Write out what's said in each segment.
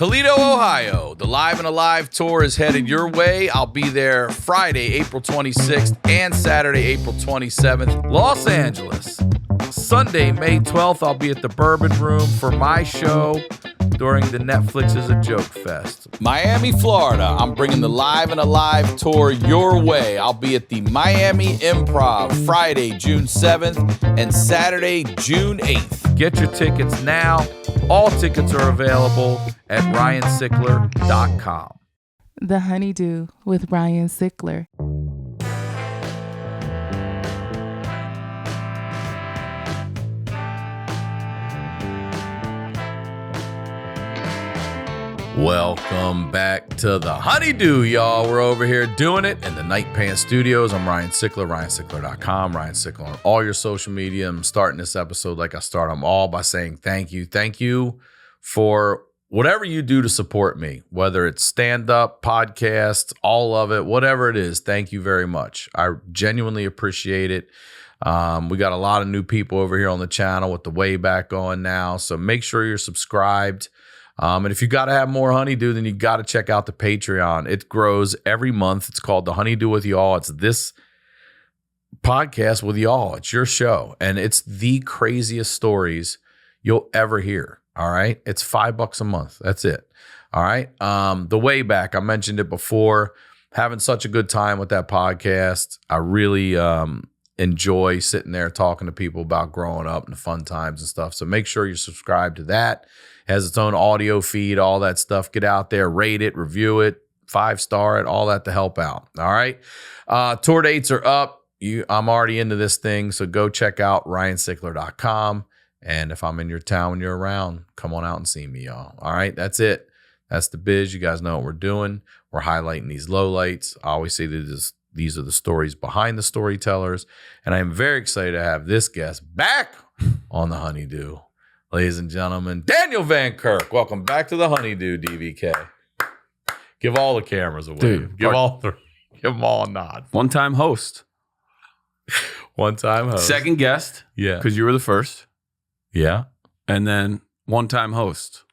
Toledo, Ohio. The Live and Alive tour is headed your way. I'll be there Friday, April 26th and Saturday, April 27th. Los Angeles. Sunday, May 12th, I'll be at the Bourbon Room for my show during the Netflix is a Joke Fest. Miami, Florida. I'm bringing the Live and Alive tour your way. I'll be at the Miami Improv Friday, June 7th and Saturday, June 8th. Get your tickets now. All tickets are available at RyanSickler.com. The HoneyDew with Ryan Sickler. Welcome back to the HoneyDew, y'all. We're over here doing it in the Night Pants Studios. I'm Ryan Sickler, RyanSickler.com, Ryan Sickler on all your social media. I'm starting this episode like I start them all by saying thank you. Thank you for whatever you do to support me, whether it's stand-up, podcast, all of it, whatever it is. Thank you very much. I genuinely appreciate it. We got a lot of new people over here on the channel with the way back going now, so make sure you're subscribed. And if you got to have more HoneyDew, then you got to check out the Patreon. It grows every month. It's called the HoneyDew with y'all. It's this podcast with y'all. It's your show, and it's the craziest stories you'll ever hear. All right, it's $5 a month. That's it. All right. The way back, I mentioned it before. Having such a good time with that podcast. I really enjoy sitting there talking to people about growing up and the fun times and stuff. So make sure you're subscribed to that. It has its own audio feed, all that stuff. Get out there, rate it, review it, 5-star it, all that to help out. All right. Tour dates are up. I'm already into this thing, so go check out RyanSickler.com. And if I'm in your town when you're around, come on out and see me, y'all. All right, that's it. That's the biz. You guys know what we're doing. We're highlighting these lowlights. I always say that these are the stories behind the storytellers. And I am very excited to have this guest back on the HoneyDew. Ladies and gentlemen, Daniel Van Kirk. Welcome back to the HoneyDew, DVK. Give all the cameras away. Dude, give them all a nod. One-time host. One-time host. Second guest. Yeah. Because you were the first. Yeah. And then one-time host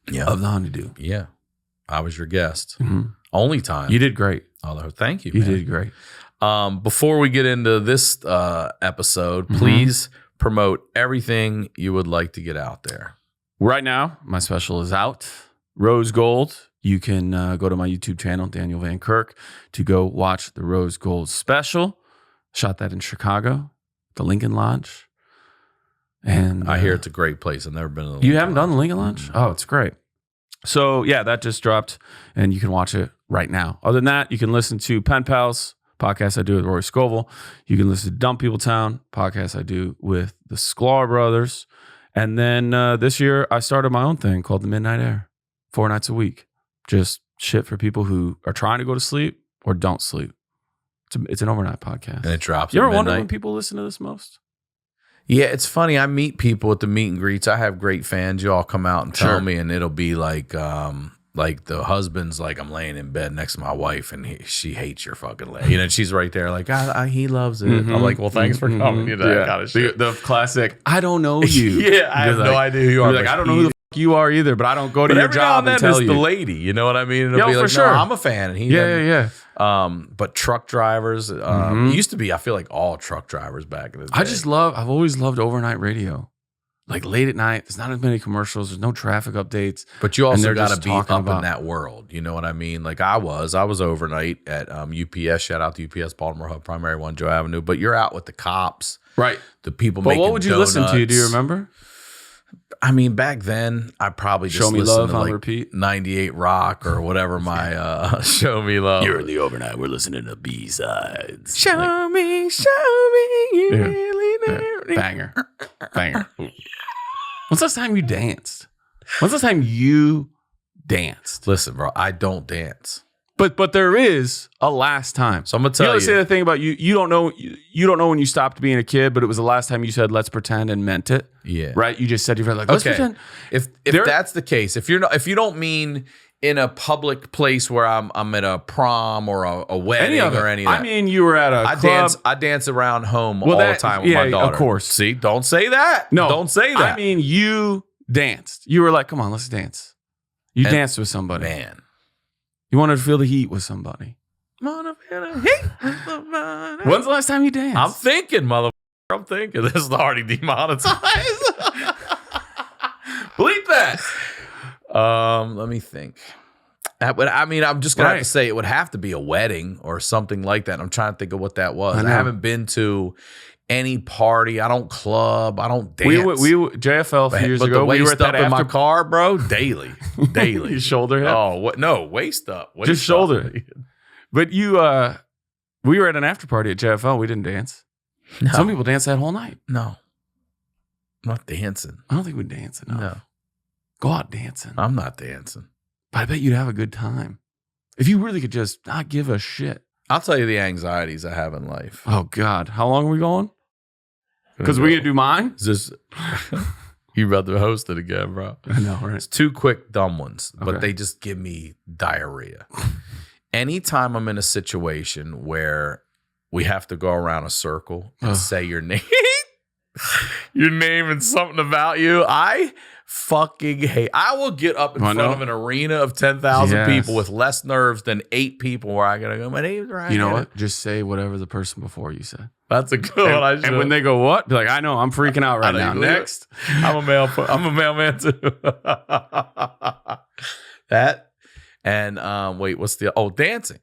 of the HoneyDew. Yeah. I was your guest. Mm-hmm. Only time. You did great. Although, thank you, You man. did great. Before we get into this episode, please promote everything you would like to get out there. Right now, my special is out. Rose Gold. You can go to my YouTube channel, Daniel Van Kirk, to go watch the Rose Gold special. Shot that in Chicago, the Lincoln Lodge. And I hear it's a great place. I've never been to the You Lincoln haven't done the Lodge. Lincoln Lodge? Oh, it's great. So, yeah, that just dropped, and you can watch it right now. Other than that, you can listen to Pen Pals, podcast I do with Rory Scovel. You can listen to Dumb People Town, podcast I do with the Sklar Brothers. And then this year, I started my own thing called The Midnight Air, 4 nights a week. Just shit for people who are trying to go to sleep or don't sleep. It's an overnight podcast. And it drops You at ever wonder midnight. when people listen to this most? Yeah, it's funny. I meet people at the meet and greets. I have great fans. You all come out and tell Sure. me, and it'll be like the husband's like, I'm laying in bed next to my wife, and she hates your fucking leg. You know, she's right there like, he loves it. I'm like, well, thanks for coming. You know, that kind of shit. The classic, I don't know you. Yeah, I have no idea who you are. Like, I don't know who the fuck you are either, but I don't go to your job and tell you. the lady, you know what I mean? It'll Yo, be for like, sure. no, I'm a fan. And he Yeah. But truck drivers, it used to be, I feel like all truck drivers back in the day. I've always loved overnight radio. Like late at night, there's not as many commercials, there's no traffic updates. But you also they're got to just be talking up about- in that world. You know what I mean? Like I was overnight at UPS. Shout out to UPS Baltimore Hub, Primary One, Joe Avenue. But you're out with the cops, Right. the people But making what would you listen to? donuts. Do you remember? I mean, back then, I probably just Show Me listened Love to on like repeat? 98 Rock or whatever my Show Me Love. You're in the overnight, we're listening to B-sides. Show me, you Yeah. really know. Banger. When's the last time you danced? When's the last time you danced? Listen, bro, I don't dance. But there is a last time. So I'm gonna tell you. you. Say the thing about you. You don't know when you stopped being a kid, but it was the last time you said "let's pretend" and meant it. Yeah. Right. You just said you're like, let's pretend. If that's the case, if you don't mean in a public place where I'm at a prom or a wedding or any of that. I mean, you were at a club. I dance around home all the time with my daughter. Of course. See, don't say that. No, don't say that. I mean, you danced. You were like, come on, let's dance. You danced with somebody. Man. You wanted to feel the heat with somebody. Wanna feel the heat with somebody. When's the last time you danced? I'm thinking, motherfucker. I'm thinking. This is already demonetized. Bleep that. Let me think. I'm just gonna have to say it would have to be a wedding or something like that. I'm trying to think of what that was. I haven't been to any party. I don't club. I don't dance. We JFL a few years ago. We were at that in my car, bro. Daily. You shoulder hip. Oh, what? No, waist up. Just shoulder. But we were at an after party at JFL. We didn't dance. No. Some people dance that whole night. No, I'm not dancing. I don't think we dance enough. No, go out dancing. I'm not dancing. But I bet you'd have a good time if you really could just not give a shit. I'll tell you the anxieties I have in life. Oh God, how long are we going? Because we're gonna do mine. Is this you about to host it again, bro? I know, right? It's 2 quick dumb ones, but Okay. they just give me diarrhea. Anytime I'm in a situation where we have to go around a circle and say your name, your name and something about you, I fucking hate. I will get up in front of an arena of 10,000 people with less nerves than 8 people where I gotta go, my name's Ryan. You know what? Just say whatever the person before you said. That's a good one. And when they go, what? Be like, I know, I'm freaking out right now. Next. I'm a mailman too. That and wait, what's dancing.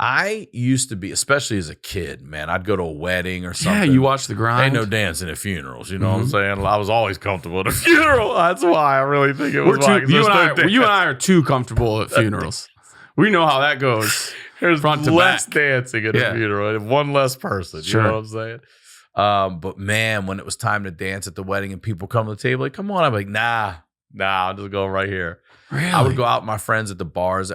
I used to be, especially as a kid, man, I'd go to a wedding or something. Yeah, you watch The Grind. Ain't no dancing at funerals, you know what I'm saying? I was always comfortable at a funeral. That's why I really think it was you and I are too comfortable at funerals. We know how that goes. There's front to less back. dancing at a funeral. And one less person. Sure. You know what I'm saying? But man, when it was time to dance at the wedding and people come to the table, like, come on. I'm like, nah, I'm just going right here. Really? I would go out with my friends at the bars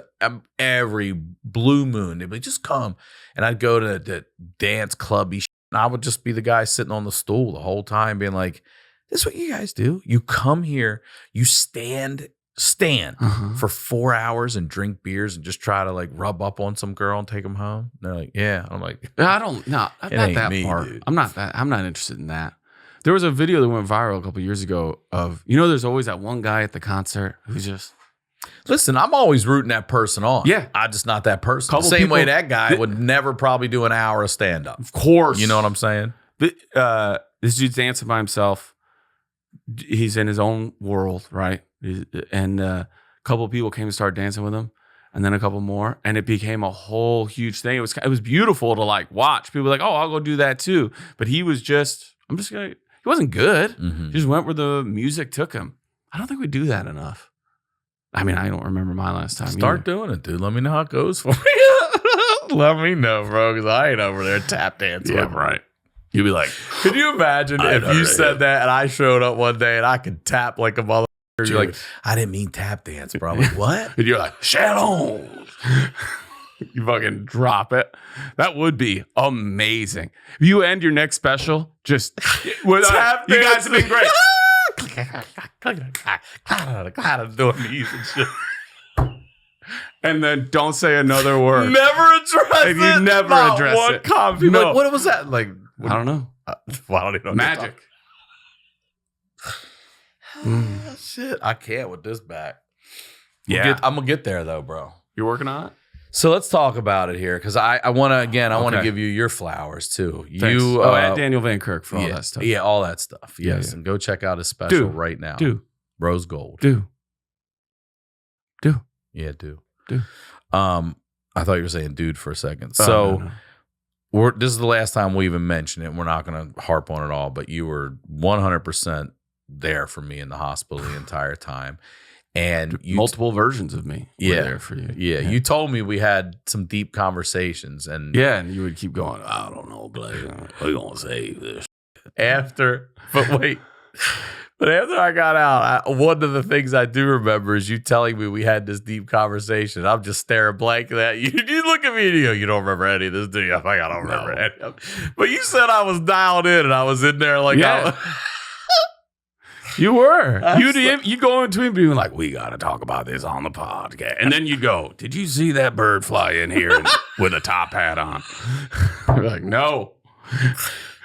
every blue moon. They'd be like, just come. And I'd go to the dance clubby shit, and I would just be the guy sitting on the stool the whole time being like, this is what you guys do. You come here, you stand for 4 hours and drink beers and just try to like rub up on some girl and take them home. And they're like, yeah. I'm like, not that me, part. dude. I'm not interested in that. There was a video that went viral a couple years ago of, there's always that one guy at the concert who's just. Listen, I'm always rooting that person on. Yeah. I'm just not that person. Couple The same way people- that guy would never probably do an hour of stand-up. Of course. You know what I'm saying? This dude's dancing by himself. He's in his own world, right? And a couple of people came and started dancing with him, and then a couple more, and it became a whole huge thing. It was beautiful to like watch. People were like, oh, I'll go do that too. But he was just, he wasn't good. Mm-hmm. He just went where the music took him. I don't think we do that enough. I mean, I don't remember my last time. Start doing it, dude. Let me know how it goes for you. Let me know, bro, because I ain't over there tap dancing. Yeah, right. You'd be like, could you imagine if you said that and I showed up one day and I could tap like a motherfucker? You're like, I didn't mean tap dance, bro. I'm like, what? And you're like, shadows. You fucking drop it. That would be amazing. If you end your next special, just with Tap you guys dance. have been great. Doing these and shit. And then don't say another word. Never address And it. you never Not address one it. comment. No. Like, what was that? Like, I don't know. well, I don't even know. Magic. Shit, I can't with this back. Yeah. I'm gonna get there though, bro. You're working on it? So let's talk about it here because I want to want to Okay. give you your flowers too. Thanks. You at Daniel Van Kirk for all yeah, that stuff. Yeah, all that stuff. Yeah, Yes, yeah. and go check out his special Do. right now. Do. Rose Gold. Do. Yeah, do. Do. I thought you were saying dude for a second. Oh, So no. this is the last time we even mentioned it. We're not going to harp on it all, but you were 100% there for me in the hospital the entire time. And you multiple versions of me were there for you. Yeah, you told me we had some deep conversations, and and you would keep going, I don't know, Blake. We're going to save this. after I got out, one of the things I do remember is you telling me we had this deep conversation. I'm just staring blankly at you. You look at me and you go, you don't remember any of this, do you? I'm like, I don't remember any of it. But you said I was dialed in and I was in there like, You were. You go into him being like, we got to talk about this on the podcast. And then you go, did you see that bird fly in here with a top hat on? You're like, no.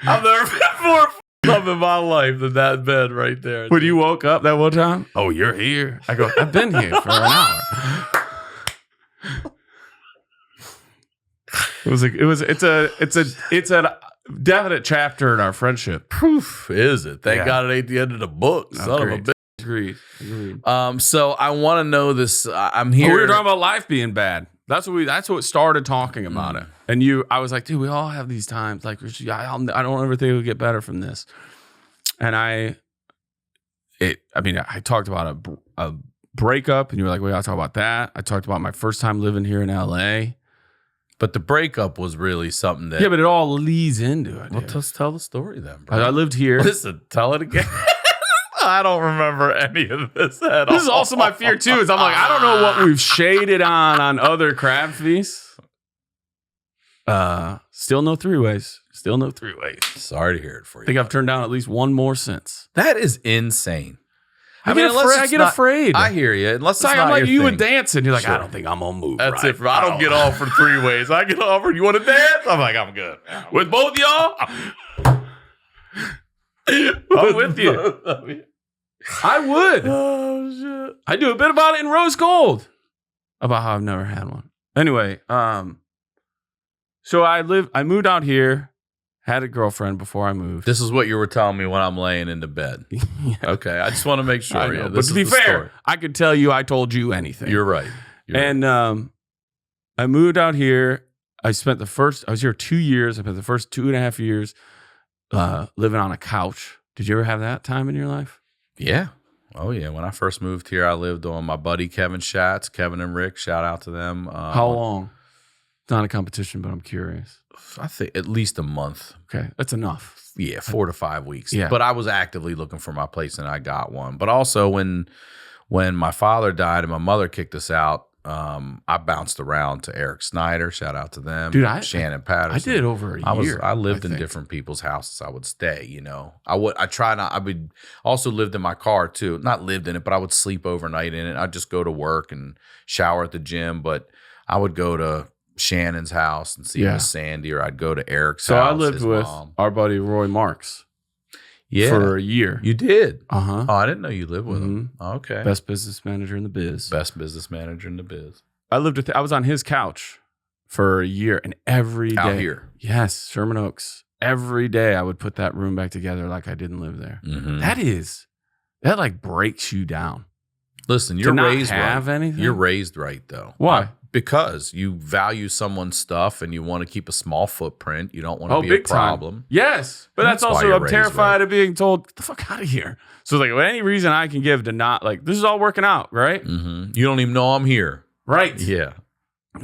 I've never been more love in my life than that bed right there. When you woke up that one time, oh, you're here. I go, I've been here for an hour. It's a definite chapter in our friendship. Proof is it? Thank God it ain't the end of the book. Son of a bitch. Agreed. So I want to know this. I'm here. We were talking about life being bad. That's what started talking about it. And I was like, dude, we all have these times. Like, I don't ever think it'll get better from this. And I talked about a breakup, and you were like, we gotta talk about that. I talked about my first time living here in LA. But the breakup was really something that. Yeah, but it all leads into it. Well, just tell the story then, bro. I lived here. Listen, tell it again. I don't remember any of this at all. This is also my fear too. Is I'm like, I don't know what we've shaded on other crab feasts. Still no three-ways. Sorry to hear it for you. I think I've turned down at least one more since. That is insane. I get afraid. I hear you. Unless it's I'm not like your you thing. would dance, and you're like, Sure. I don't think I'm gonna move. That's right. it. I don't get off for three-ways. I get offered. You want to dance? I'm like, I'm good. With both y'all. I'm with you. I would. Oh shit! I do a bit about it in Rose Gold. About how I've never had one. Anyway, so I moved out here. Had a girlfriend before I moved. This is what you were telling me when I'm laying into bed. Yeah. Okay, I just want to make sure. Yeah, but to be fair, I could tell you I told you anything. You're right. I moved out here. I was here 2 years. I spent the first 2.5 years living on a couch. Did you ever have that time in your life? Yeah. Oh, yeah. When I first moved here, I lived on my buddy Kevin Schatz, Kevin and Rick. Shout out to them. How long? It's not a competition, but I'm curious. I think at least a month. Okay. That's enough. Yeah, 4 to 5 weeks. Yeah. But I was actively looking for my place, and I got one. But also when my father died and my mother kicked us out, I bounced around to Eric Snyder. Shout out to them. Dude, Shannon Patterson. I did it over a year. I lived in different people's houses. I would stay, you know. I would also lived in my car too. Not lived in it, but I would sleep overnight in it. I'd just go to work and shower at the gym. But I would go to Shannon's house and see Miss Sandy, or I'd go to Eric's house. So I lived with our buddy Roy Marks. Yeah. For a year. You did? Uh-huh. Oh, I didn't know you lived with him. Oh, okay. Best business manager in the biz. Best business manager in the biz. I was on his couch for a year, and every day. Out here? Yes, Sherman Oaks. Every day I would put that room back together like I didn't live there. Mm-hmm. That like breaks you down. Listen, you're raised right. Anything? You're raised right, though. Why? Because you value someone's stuff and you want to keep a small footprint. You don't want to be a problem. Time. Yes. But that's also, I'm terrified of being told, get the fuck out of here. So like, any reason I can give to not, like, this is all working out, right? Mm-hmm. You don't even know I'm here. Right. Yeah.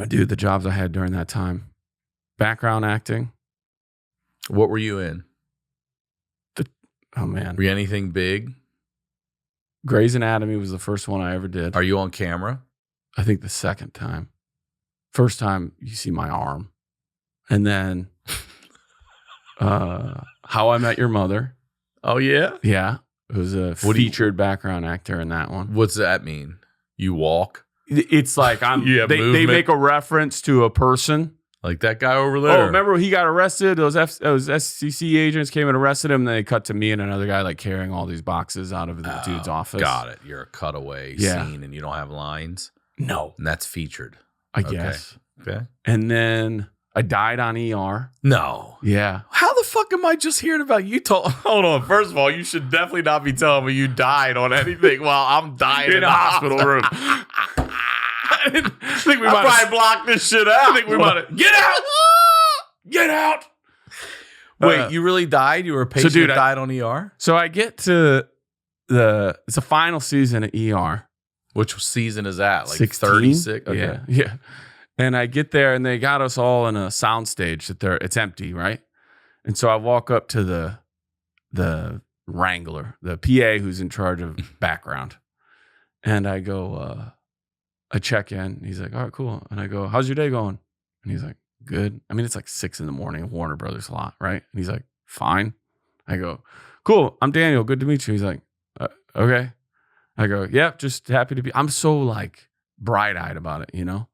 Dude, the jobs I had during that time. Background acting. What were you in? Oh, man. Were you anything big? Grey's Anatomy was the first one I ever did. Are you on camera? I think the second time. First time you see my arm. And then How I Met Your Mother. Oh, yeah? Yeah. It was a featured background actor in that one. What's that mean? You walk? It's like they make a reference to a person. Like that guy over there. Oh, remember he got arrested? Those SCC agents came and arrested him. And they cut to me and another guy like carrying all these boxes out of the dude's office. Got it. You're a cutaway scene and you don't have lines? No. And that's featured. I guess. Okay. And then I died on ER. No. Yeah. How the fuck am I just hearing about you? Hold on. First of all, you should definitely not be telling me you died on anything while I'm dying in the hospital room. I think we might probably block this shit out. I think we might have. Get out! Get out! Wait, you really died? You were a patient that died on ER? So I get to it's a final season at ER. Which season is that? Like 16? 36? Okay. Yeah. And I get there and they got us all in a soundstage it's empty, right? And so I walk up to the wrangler, the PA who's in charge of background. And I go, I check in. He's like, all right, cool. And I go, how's your day going? And he's like, good. I mean, it's like 6 a.m, Warner Brothers lot, right? And he's like, fine. I go, cool. I'm Daniel. Good to meet you. He's like, okay. I go, yeah, just happy to be. I'm so like bright-eyed about it, you know?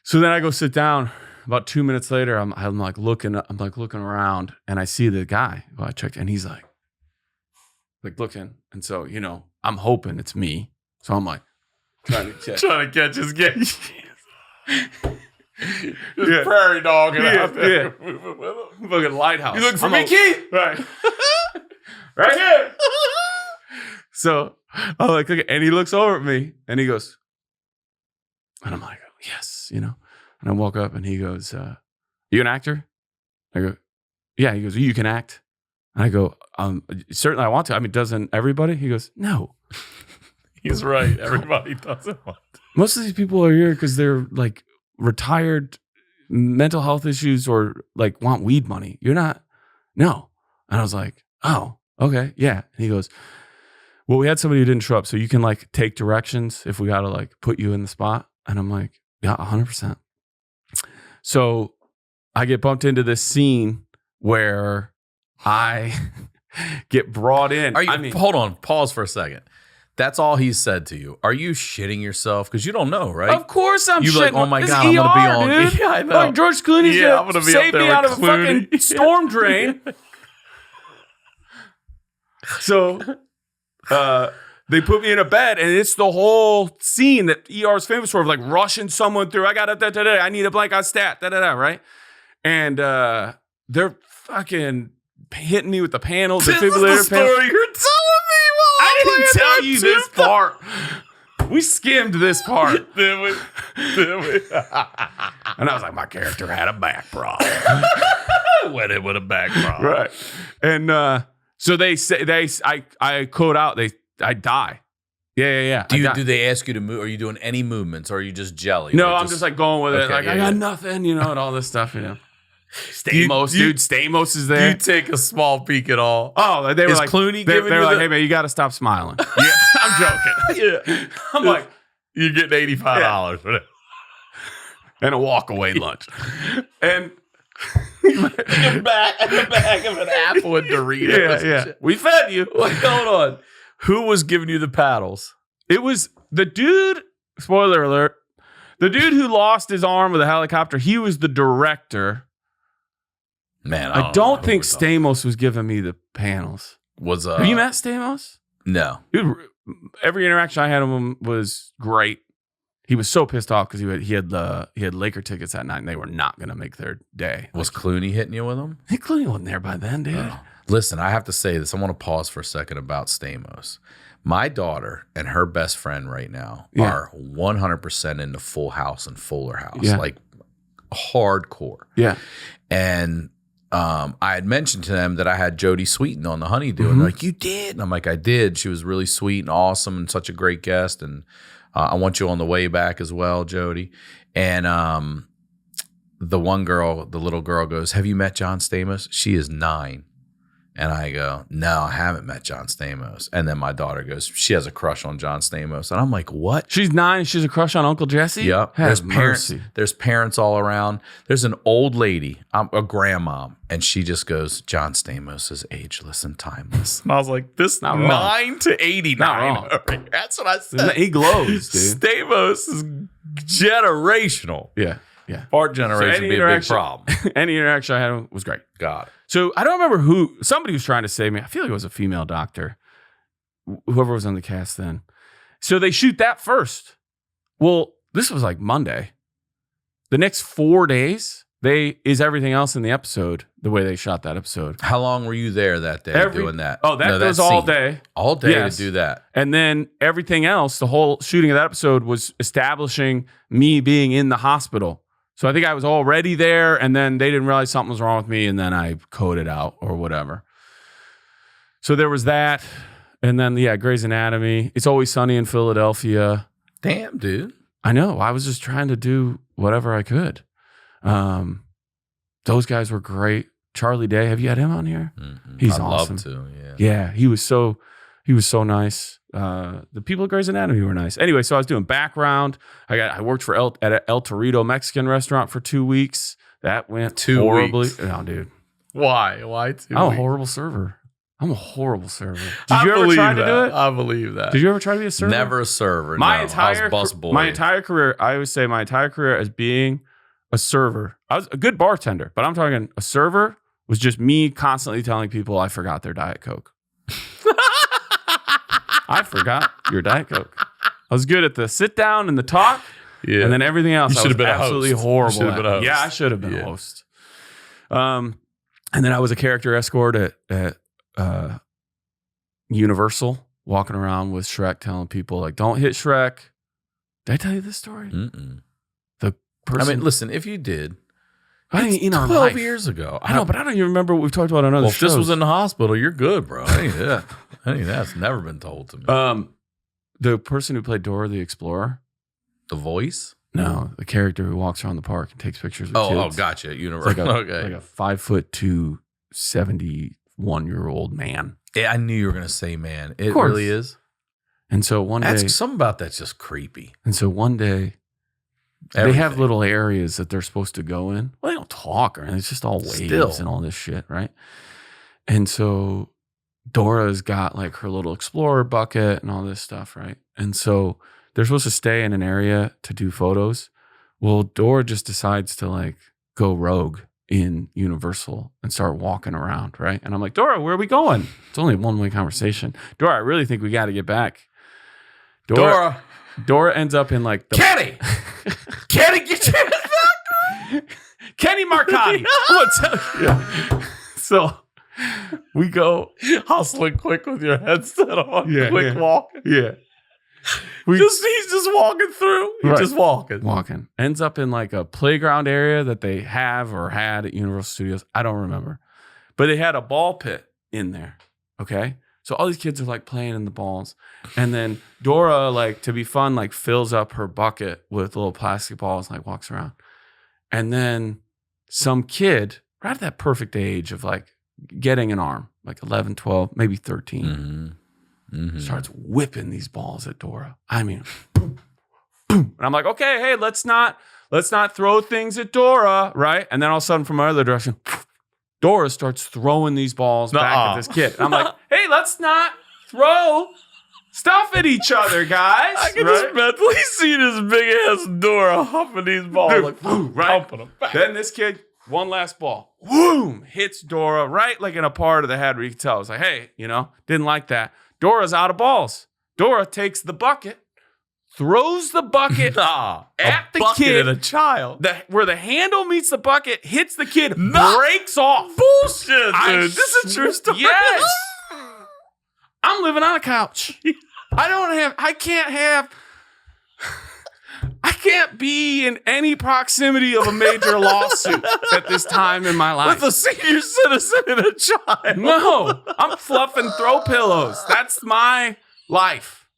So then I go sit down about 2 minutes later, I'm like looking around, and I see the guy who I checked, and he's like looking, and so I'm hoping it's me. So I'm like trying to catch his gaze. Just prairie dogging out there. Fucking lighthouse. You look for me, Keith? Right. Right here. So I'm like, and he looks over at me and he goes, and I'm like, yes, And I walk up and he goes, you an actor? I go, yeah. He goes, you can act? And I go, certainly I want to. I mean, doesn't everybody? He goes, no. He's right. Everybody doesn't want to. Most of these people are here because they're like retired, mental health issues, or like want weed money. You're not. No. And I was like, oh, okay. Yeah. And he goes, well, we had somebody who didn't show up, so you can like take directions if we got to like put you in the spot. And I'm like, yeah, 100%. So I get bumped into this scene where I get brought in. Hold on, pause for a second. That's all he said to you. Are you shitting yourself? Because you don't know, right? Of course I'm shitting. Like, oh my God, I'm going to be on. Dude. Yeah, I know. Like George Clooney's I'm gonna be save up there me with out of Clooney. a fucking storm drain. So they put me in a bed, and it's the whole scene that ER is famous for, of like rushing someone through. I got it, I need a blank on stat, right? And they're fucking hitting me with the panel, This defibrillator is the story panel. you're telling me. I didn't tell you this part. We skimmed this part. Did we? And I was like, my character had a back problem. Went in with a back problem. Right. And so they say, I code out, I die. Yeah. Do they ask you to move? Are you doing any movements, or are you just jelly? No, I'm just like going with it. Okay, Like, yeah, I got nothing, and all this stuff, Stamos, dude. Stamos is Do there. you take a small peek at all? Oh, they were Is like, Clooney they giving were you like, the- hey man, you got to stop smiling. Yeah, I'm joking. Yeah. I'm like, You're getting $85 for that. and a walk away lunch, and In the back of an apple and Doritos. yeah. We fed you. Wait, hold on. Who was giving you the paddles? It was the dude. Spoiler alert: the dude who lost his arm with a helicopter. He was the director. Man, I don't think Stamos was giving me the panels. Have you met Stamos? No. Dude, every interaction I had with him was great. He was so pissed off because he had Laker tickets that night, and they were not going to make their day. Was Clooney hitting you with them? Hey, Clooney wasn't there by then, dude. Oh. Listen, I have to say this. I want to pause for a second about Stamos. My daughter and her best friend right now are 100% into Full House and Fuller House, like hardcore. Yeah. And I had mentioned to them that I had Jodie Sweetin on the HoneyDew, and they're like, "You did?" And I'm like, "I did. She was really sweet and awesome and such a great guest, and I want you on the way back as well, Jodie." And the little girl goes, "Have you met John Stamos?" She is 9. And I go, "No, I haven't met John Stamos." And then my daughter goes, "She has a crush on John Stamos." And I'm like, "What?" She's 9. She's a crush on Uncle Jesse? Yep. Have There's parents. mercy. There's parents all around. There's an old lady, a grandmom, and she just goes, "John Stamos is ageless and timeless." And I was like, "This Not wrong. 9 to 89." Not wrong. That's what I said. He glows, dude. Stamos is generational. Yeah. Our generation would be a big problem. Any interaction I had was great. God. So I don't remember who. Somebody was trying to save me. I feel like it was a female doctor. Whoever was on the cast then. So they shoot that first. Well, this was like Monday. The next 4 days, is everything else in the episode the way they shot that episode. How long were you there that day doing that? Oh, that goes all day. All day Yes. to do that. And then everything else, the whole shooting of that episode was establishing me being in the hospital. So I think I was already there, and then they didn't realize something was wrong with me, and then I coded out or whatever. So there was that. And then, Grey's Anatomy. It's Always Sunny in Philadelphia. Damn, dude. I know. I was just trying to do whatever I could. Those guys were great. Charlie Day, have you had him on here? Mm-hmm. He's I'd awesome. love to, yeah. Yeah, he was so nice. The people at Grey's Anatomy were nice. Anyway, so I was doing background. I worked for at El Torito Mexican restaurant for 2 weeks. That went 2 horribly. weeks. No, dude. Why? Why 2 I'm weeks? a horrible server. Did I you ever believe try to that. do it? I believe that. Did you ever try to be a server? Never a server. My no. entire I was busboy. my entire career, I always say my entire career as being a server. I was a good bartender, but I'm talking a server was just me constantly telling people I forgot their Diet Coke. I forgot your Diet Coke. I was good at the sit down and the talk, and then everything else. I was been absolutely horrible at. Yeah, I should have been a host. And then I was a character escort at Universal, walking around with Shrek, telling people like, "Don't hit Shrek." Did I tell you this story? Mm-mm. The person. I mean, listen, if you did, it's 12 years ago. I know, but I don't even remember what we've talked about on other shows. If this was in the hospital, you're good, bro. I think that's never been told to me. The person who played Dora the Explorer. The voice? No, the character who walks around the park and takes pictures of kids. Oh, gotcha. Universal. Like a 5'2", 71-year-old man. Yeah, I knew you were going to say man. It really is. And so one day... Something about that's just creepy. And so one day... They have little areas that they're supposed to go in. Well, they don't talk or anything. It's just all waves and all this shit, right? And so Dora's got like her little explorer bucket and all this stuff, right? And so they're supposed to stay in an area to do photos. Well, Dora just decides to like go rogue in Universal and start walking around, right? And I'm like, Dora, where are we going? It's only a one-way conversation. Dora, I really think we got to get back. Dora ends up in like the... Kenny, get your back. Kenny Marcotti. So we go hustling quick with your headset on. Quick walk. Yeah. He's just walking through. He's just walking. Ends up in like a playground area that they have or had at Universal Studios. I don't remember. But they had a ball pit in there. Okay. So all these kids are like playing in the balls. And then Dora, like to be fun, like fills up her bucket with little plastic balls, like walks around. And then some kid, right at that perfect age of like getting an arm, like 11, 12, maybe 13, starts whipping these balls at Dora. I mean, boom, boom. And I'm like, okay, hey, let's not throw things at Dora, right? And then all of a sudden from my other direction, Dora starts throwing these balls back at this kid. And I'm like, hey, let's not throw stuff at each other, guys. I can just mentally see this big ass Dora humping these balls. Dude, like, humping them back. Then this kid, one last ball, boom, hits Dora right like in a part of the head where you can tell. It's like, hey, didn't like that. Dora's out of balls. Dora takes the bucket, throws the bucket at the kid. And a child. Where the handle meets the bucket, hits the kid, breaks off. Bullshit, dude. This is a true story. Yes. I'm living on a couch. I can't be in any proximity of a major lawsuit at this time in my life. With a senior citizen and a child. No, I'm fluffing throw pillows. That's my life.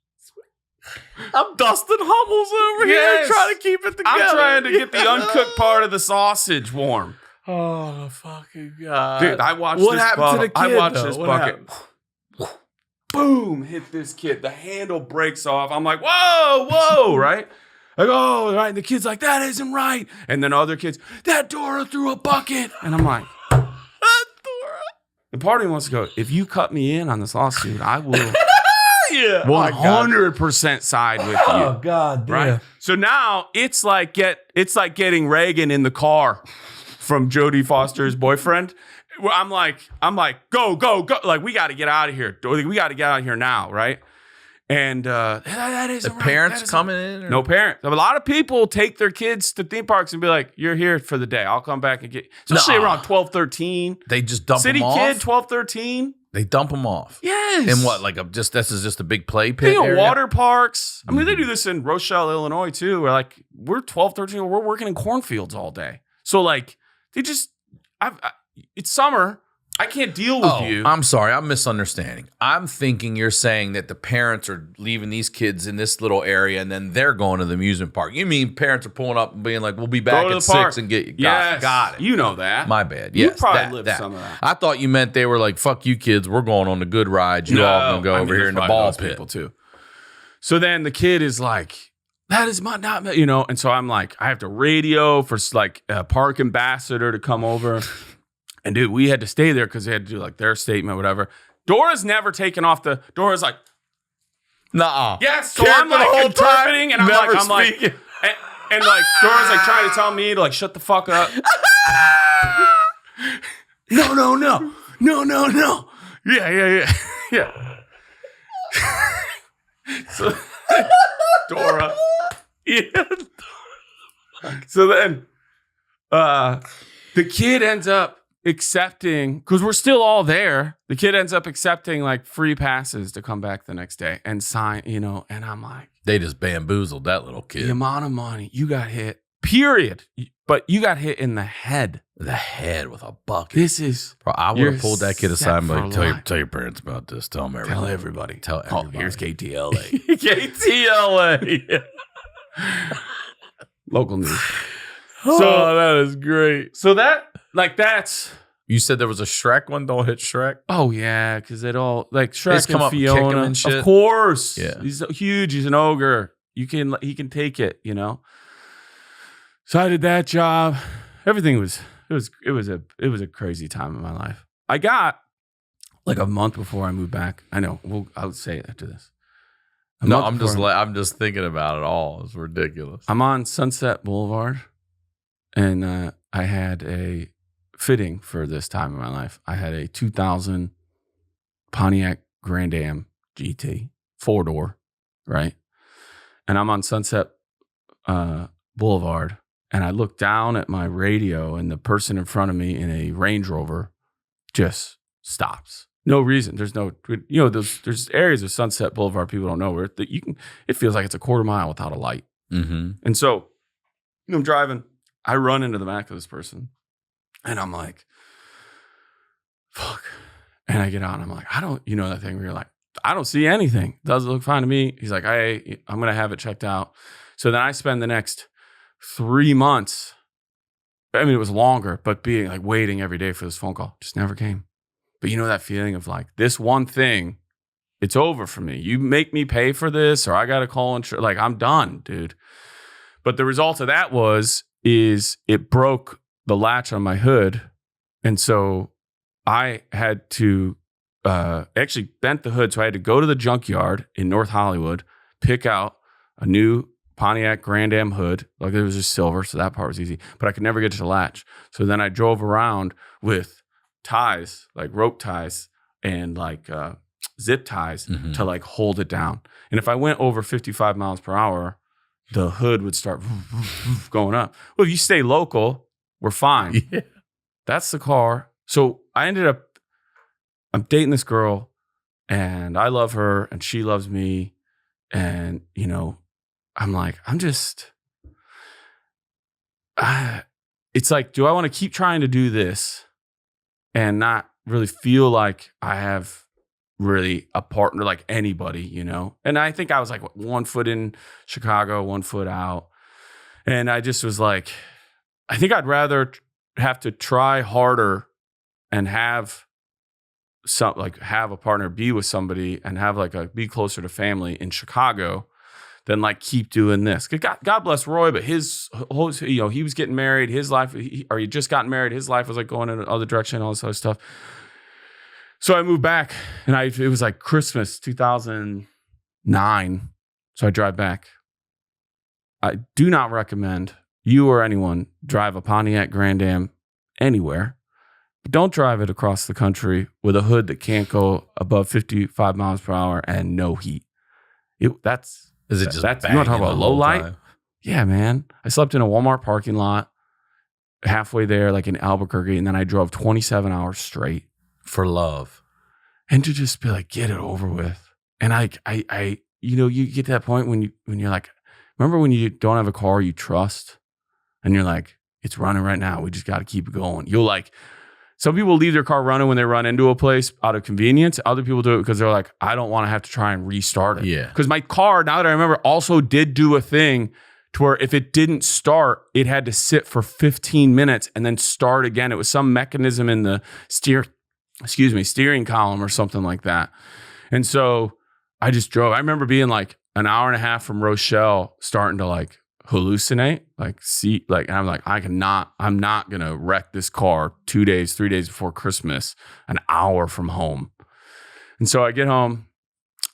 I'm dusting Hummels over here trying to keep it together. I'm trying to get the uncooked part of the sausage warm. Oh, fucking God. Dude, I watched what this happened bottle. to the kid, I watched though? this What bucket. happened? Boom, hit this kid. The handle breaks off. I'm like, whoa, right? Like, oh, right. The kid's like, that isn't right. And then other kids, that Dora threw a bucket. And I'm like, Dora. The part of me wants to go, if you cut me in on this lawsuit, I will 100% side with you. Oh, God damn. Right? So now it's like getting Reagan in the car from Jodie Foster's boyfriend. Where I'm like, go. Like, we got to get out of here. We got to get out of here now, right? And that isn't the right. parents coming in? Or? No parents. A lot of people take their kids to theme parks and be like, you're here for the day. I'll come back and get you. Especially around 12, 13. They just dump City them off? kid, 12, 13. They dump them off? Yes. And what, like this is just a big play pit area? Water parks. I mean, they do this in Rochelle, Illinois, too, where like we're 12, 13, we're working in cornfields all day. So like, they just, it's summer. I can't deal with you. I'm sorry. I'm misunderstanding. I'm thinking you're saying that the parents are leaving these kids in this little area and then they're going to the amusement park. You mean parents are pulling up and being like, we'll be back at 6 and get you. Yes. Got it. You know that. My bad. You Yes, probably lived some of that. I thought you meant they were like, fuck you kids. We're going on the good ride. You all going to go over here in the ball pit. People too. So then the kid is like, that is not, and so I'm like, I have to radio for like a park ambassador to come over. And dude, we had to stay there because they had to do like their statement, whatever. Dora's never taken off Dora's like, nuh-uh. yes. So I'm like interpreting and I'm like, And like Dora's like trying to tell me to like shut the fuck up. No. Yeah. So Dora. Yeah. So then the kid ends up accepting, because we're still all there. The kid ends up accepting like free passes to come back the next day and sign, and I'm like, They just bamboozled that little kid. the amount of money you got hit, period. But you got hit in the head. The head with a bucket. This is. Bro, I would you're have pulled that kid aside and set like, for life. tell your parents about this. Tell them everything. Tell everybody. Tell everybody. Oh, here's KTLA. KTLA. Local news. So that is great. So that's. You said there was a Shrek one. Don't hit Shrek. Oh yeah, because it all like They just Shrek come and up and kick him Fiona. and shit? Of course. Yeah. He's huge. He's an ogre. He can take it. So I did that job. Everything was it was a crazy time in my life. I got like a month before I moved back. I know. I'll say it after this. No, I'm just thinking about it all. It's ridiculous. I'm on Sunset Boulevard, and I had a fitting for this time in my life. I had a 2000 Pontiac Grand Am GT 4-door, right? And I'm on Sunset Boulevard, and I look down at my radio, and the person in front of me in a Range Rover just stops. No reason. There's no, there's areas of Sunset Boulevard people don't know where it feels like it's a quarter mile without a light. Mm-hmm. And so I'm driving. I run into the back of this person, and I'm like, fuck. And I get out, and I'm like, that thing where you're like, I don't see anything. Doesn't look fine to me. He's like, hey, I'm going to have it checked out. So then I spend the next 3 months. I mean, it was longer, but being like waiting every day for this phone call. Just never came. But that feeling of like, this one thing, it's over for me. You make me pay for this, or I got to call insurance. Like, I'm done, dude. But the result of that is it broke the latch on my hood. And so I had to actually bent the hood. So I had to go to the junkyard in North Hollywood, pick out a new Pontiac Grand Am hood. Like, it was just silver, so that part was easy. But I could never get to the latch. So then I drove around with ties, like rope ties and like zip ties to like hold it down. And if I went over 55 miles per hour, the hood would start going up. Well, if you stay local, we're fine. Yeah. That's the car. So I'm dating this girl, and I love her and she loves me. And, I'm like, it's like, do I want to keep trying to do this and not really feel like I have really a partner like anybody, And I think I was like 1 foot in Chicago, 1 foot out. And I just was like, I think I'd rather have to try harder and have a partner, be with somebody, and have be closer to family in Chicago than like keep doing this. God bless Roy, but his whole, he was getting married. His life, he just gotten married. His life was like going in another direction, all this other stuff. So I moved back, and it was like Christmas 2009. So I drive back. I do not recommend you or anyone drive a Pontiac Grand Am anywhere. But don't drive it across the country with a hood that can't go above 55 miles per hour and no heat. Is it just you want to talk banging about the low whole light? time? Yeah, man. I slept in a Walmart parking lot halfway there, like in Albuquerque, and then I drove 27 hours straight For love. and to just be like, get it over with. And you get to that point when you're like, remember when you don't have a car you trust, and you're like, it's running right now. We just got to keep it going. Some people leave their car running when they run into a place out of convenience. Other people do it because they're like, I don't want to have to try and restart it. Yeah. Because my car, now that I remember, also did do a thing to where if it didn't start, it had to sit for 15 minutes and then start again. It was some mechanism in the steering column or something like that. And so I just drove. I remember being like an hour and a half from Rochelle, starting to like hallucinate, and I'm like, I'm not going to wreck this car 3 days before Christmas, an hour from home. And so I get home,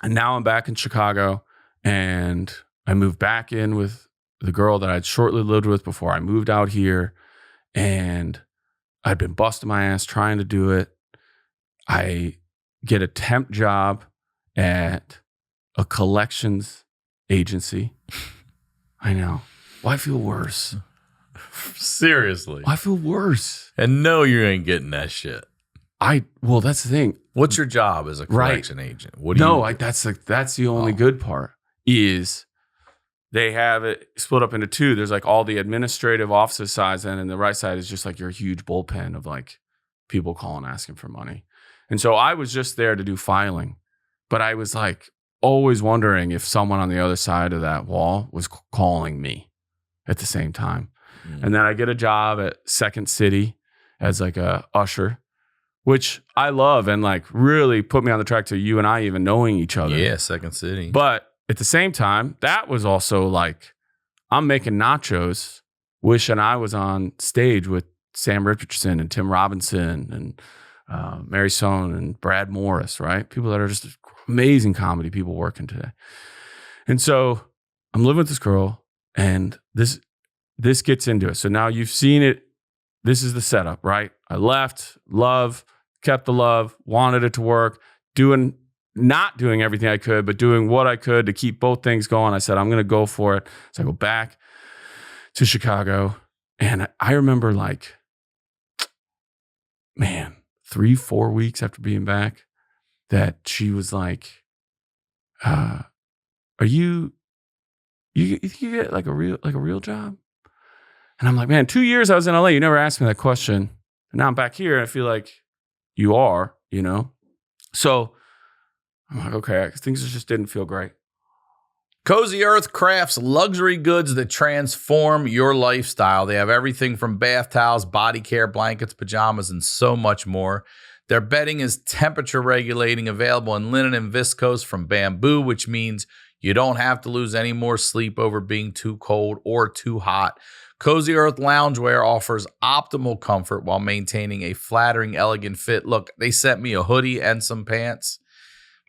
and now I'm back in Chicago, and I moved back in with the girl that I'd shortly lived with before I moved out here, and I'd been busting my ass trying to do it. I get a temp job at a collections agency. I know. Well, I feel worse. Seriously. I feel worse. And no, you ain't getting that shit. Well, that's the thing. What's your job as a collection agent? What do that's the only good part is they have it split up into two. There's like all the administrative office sides, and the right side is just like your huge bullpen of like people calling asking for money. And so I was just there to do filing, but I was like always wondering if someone on the other side of that wall was calling me at the same time. And then I get a job at Second City as like a usher, which I love and like really put me on the track to you and I even knowing each other. Yeah, Second City. But at the same time, that was also like, I'm making nachos, wishing I was on stage with Sam Richardson and Tim Robinson and Mary Sohn and Brad Morris, right? People that are just amazing comedy people working today. And so I'm living with this girl, and this gets into it. So now you've seen it. This is the setup, right? I left, kept the love, wanted it to work, not doing everything I could, but doing what I could to keep both things going. I said, I'm going to go for it. So I go back to Chicago. And I remember like, man, 3-4 weeks after being back, that she was like, are you get like a real job? And I'm like, man, 2 years I was in LA. You never asked me that question. And now I'm back here and I feel like you are, you know? So I'm like, okay, things just didn't feel great. Cozy Earth crafts luxury goods that transform your lifestyle. They have everything from bath towels, body care, blankets, pajamas, and so much more. Their bedding is temperature regulating, available in linen and viscose from bamboo, which means you don't have to lose any more sleep over being too cold or too hot. Cozy Earth loungewear offers optimal comfort while maintaining a flattering, elegant fit. Look, they sent me a hoodie and some pants.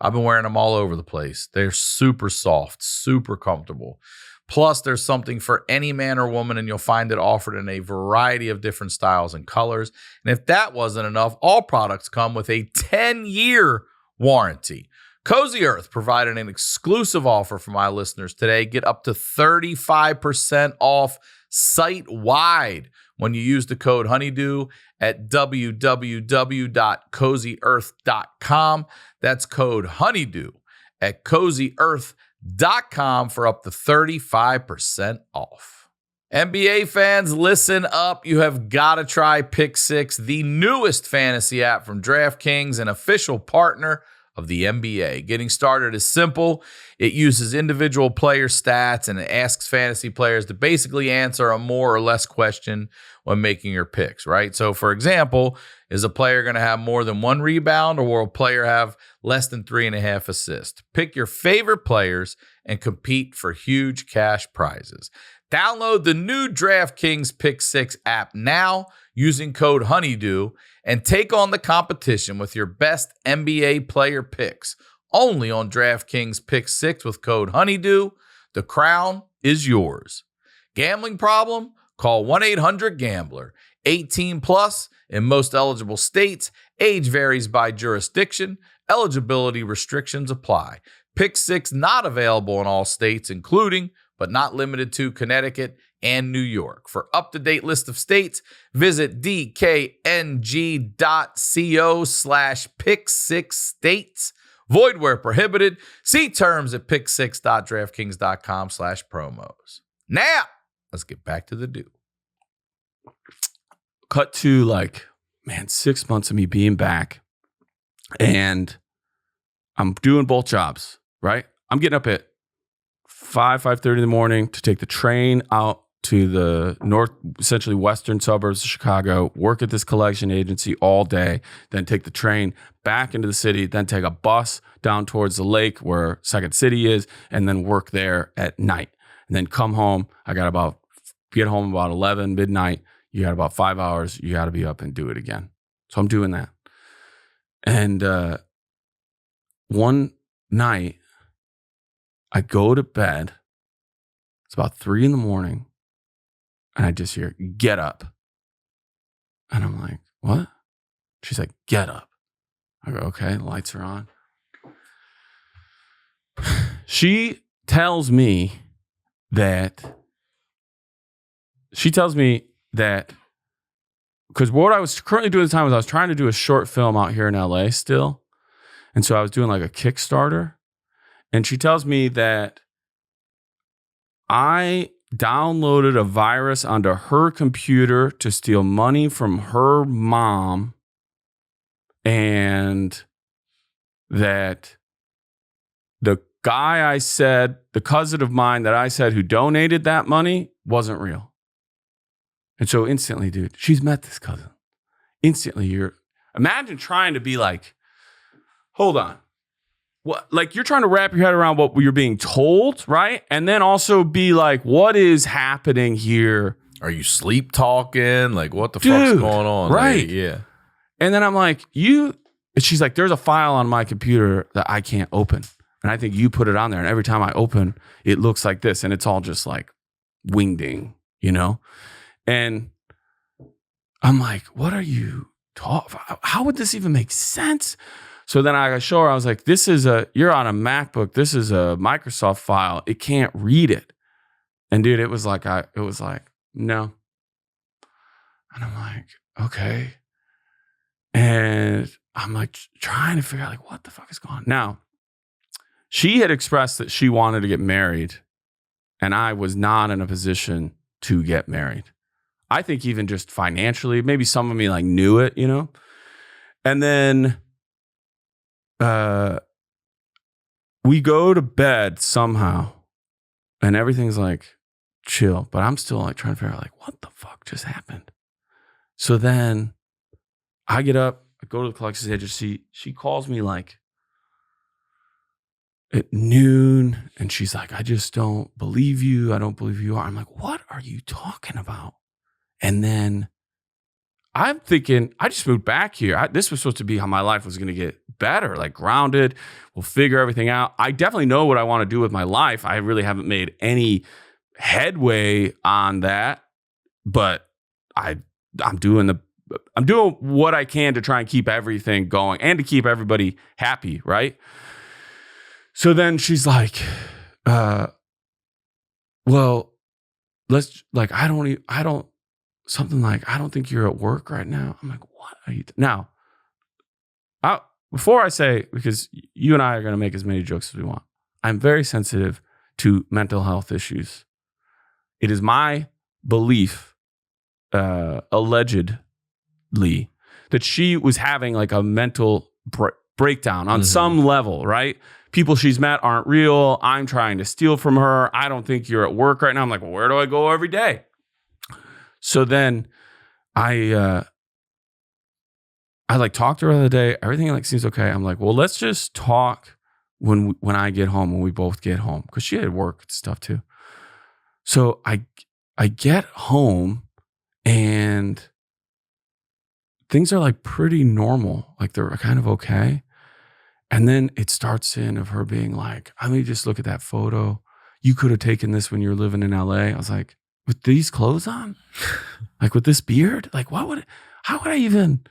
I've been wearing them all over the place. They're super soft, super comfortable. Plus, there's something for any man or woman, and you'll find it offered in a variety of different styles and colors. And if that wasn't enough, all products come with a 10-year warranty. Cozy Earth provided an exclusive offer for my listeners today. Get up to 35% off site-wide when you use the code HoneyDew at www.cozyearth.com. That's code HoneyDew at cozyearth.com for up to 35% off. NBA fans, listen up. You have got to try Pick Six, the newest fantasy app from DraftKings, an official partner of the NBA. Getting started is simple. It uses individual player stats and it asks fantasy players to basically answer a more or less question when making your picks, right? So, for example, is a player going to have more than one rebound, or will a player have less than 3.5 assists? Pick your favorite players and compete for huge cash prizes. Download the new DraftKings Pick Six app now using code HoneyDew and take on the competition with your best NBA player picks. Only on DraftKings Pick Six with code HoneyDew. The crown is yours. Gambling problem? Call 1-800-GAMBLER. 18 plus in most eligible states. Age varies by jurisdiction. Eligibility restrictions apply. Pick Six not available in all states, including but not limited to Connecticut and New York. For up-to-date list of states, visit dkng.co/pick6states. Void where prohibited. See terms at pick6.draftkings.com/promos. Now, let's get back to the do. Cut to 6 months of me being back, and I'm doing both jobs, right? I'm getting up at 5:30 in the morning to take the train out to the essentially western suburbs of Chicago, work at this collection agency all day, then take the train back into the city, then take a bus down towards the lake where Second City is, and then work there at night. And then come home. Get home about 11, midnight. You got about 5 hours. You got to be up and do it again. So I'm doing that. And one night, I go to bed. It's about 3 a.m. and I just hear, get up. And I'm like, what? She's like, get up. I go, okay, the lights are on. She tells me that, because what I was currently doing at the time was I was trying to do a short film out here in LA still. And so I was doing like a Kickstarter. And she tells me that I downloaded a virus onto her computer to steal money from her mom, and that the guy the cousin of mine that I said who donated that money wasn't real. And so instantly, dude, she's met this cousin. Instantly, imagine trying to be like, hold on. What, like you're trying to wrap your head around what you're being told, right? And then also be like, what is happening here? Are you sleep talking? Like, what the fuck's going on? Right. Like, yeah. And then I'm like, she's like, there's a file on my computer that I can't open. And I think you put it on there. And every time I open, it looks like this. And it's all just like wingding, you know? And I'm like, what are you talking? How would this even make sense? So then I show her, I was like, you're on a MacBook. This is a Microsoft file. It can't read it. And dude, it was like, no. And I'm like, okay. And I'm like trying to figure out like, what the fuck is going on? Now, she had expressed that she wanted to get married, and I was not in a position to get married. I think even just financially, maybe some of me like knew it, you know? And then we go to bed somehow, and everything's like chill, but I'm still like trying to figure out like, what the fuck just happened? So then I get up, I go to the collections agency. She calls me like at noon, and she's like, I just don't believe you. I don't believe you are. I'm like, what are you talking about? And then I'm thinking, I just moved back here. This was supposed to be how my life was going to get better, like grounded. We'll figure everything out. I definitely know what I want to do with my life. I really haven't made any headway on that, but I'm doing what I can to try and keep everything going and to keep everybody happy, right? So then she's like, well, let's like, I don't think you're at work right now. I'm like, what are you? Now, before I say, because you and I are going to make as many jokes as we want, I'm very sensitive to mental health issues. It is my belief, allegedly, that she was having like a mental breakdown on some level, right? People she's met aren't real. I'm trying to steal from her. I don't think you're at work right now. I'm like, well, where do I go every day? So then I like talked to her the other day. Everything like seems okay. I'm like, well, let's just talk when I get home, when we both get home, because she had work and stuff too. So I get home and things are like pretty normal. Like they're kind of okay. And then it starts in of her being like, I mean, just look at that photo. You could have taken this when you were living in LA. I was like, with these clothes on? Like with this beard? Like how would I even,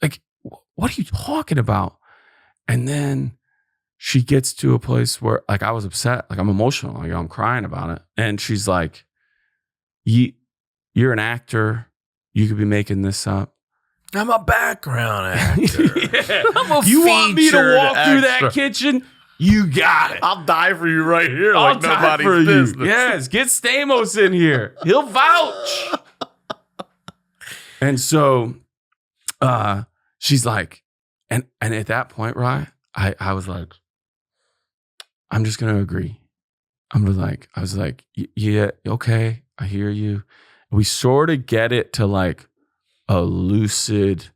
like, what are you talking about? And then she gets to a place where like I was upset, like I'm emotional, like I'm crying about it. And she's like, you're an actor. You could be making this up. I'm a background actor. Yeah. I'm a You want me to walk through extra. that kitchen? You got it. I'll die for you right here. I'll Like die nobody's for you. business. Yes, get Stamos in here. He'll vouch. And so she's like, and at that point, right, I was like, I'm just gonna agree. I was like, yeah, okay, I hear you. We sort of get it to like a lucid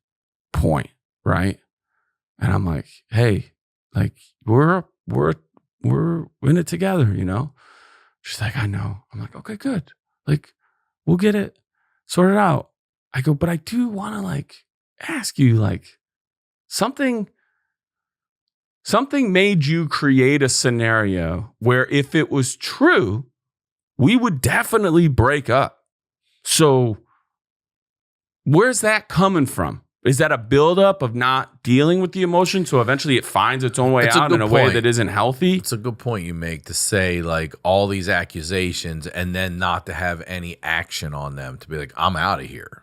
point, right? And I'm like, hey, like we're in it together, you know? She's like, I know. I'm like, okay, good. Like, we'll get it sorted out. I go, but I do want to like ask you, like, something made you create a scenario where if it was true, we would definitely break up. So where's that coming from? Is that a buildup of not dealing with the emotion so eventually it finds its own way out in a way that isn't healthy? It's a good point you make to say like all these accusations and then not to have any action on them, to be like, I'm out of here.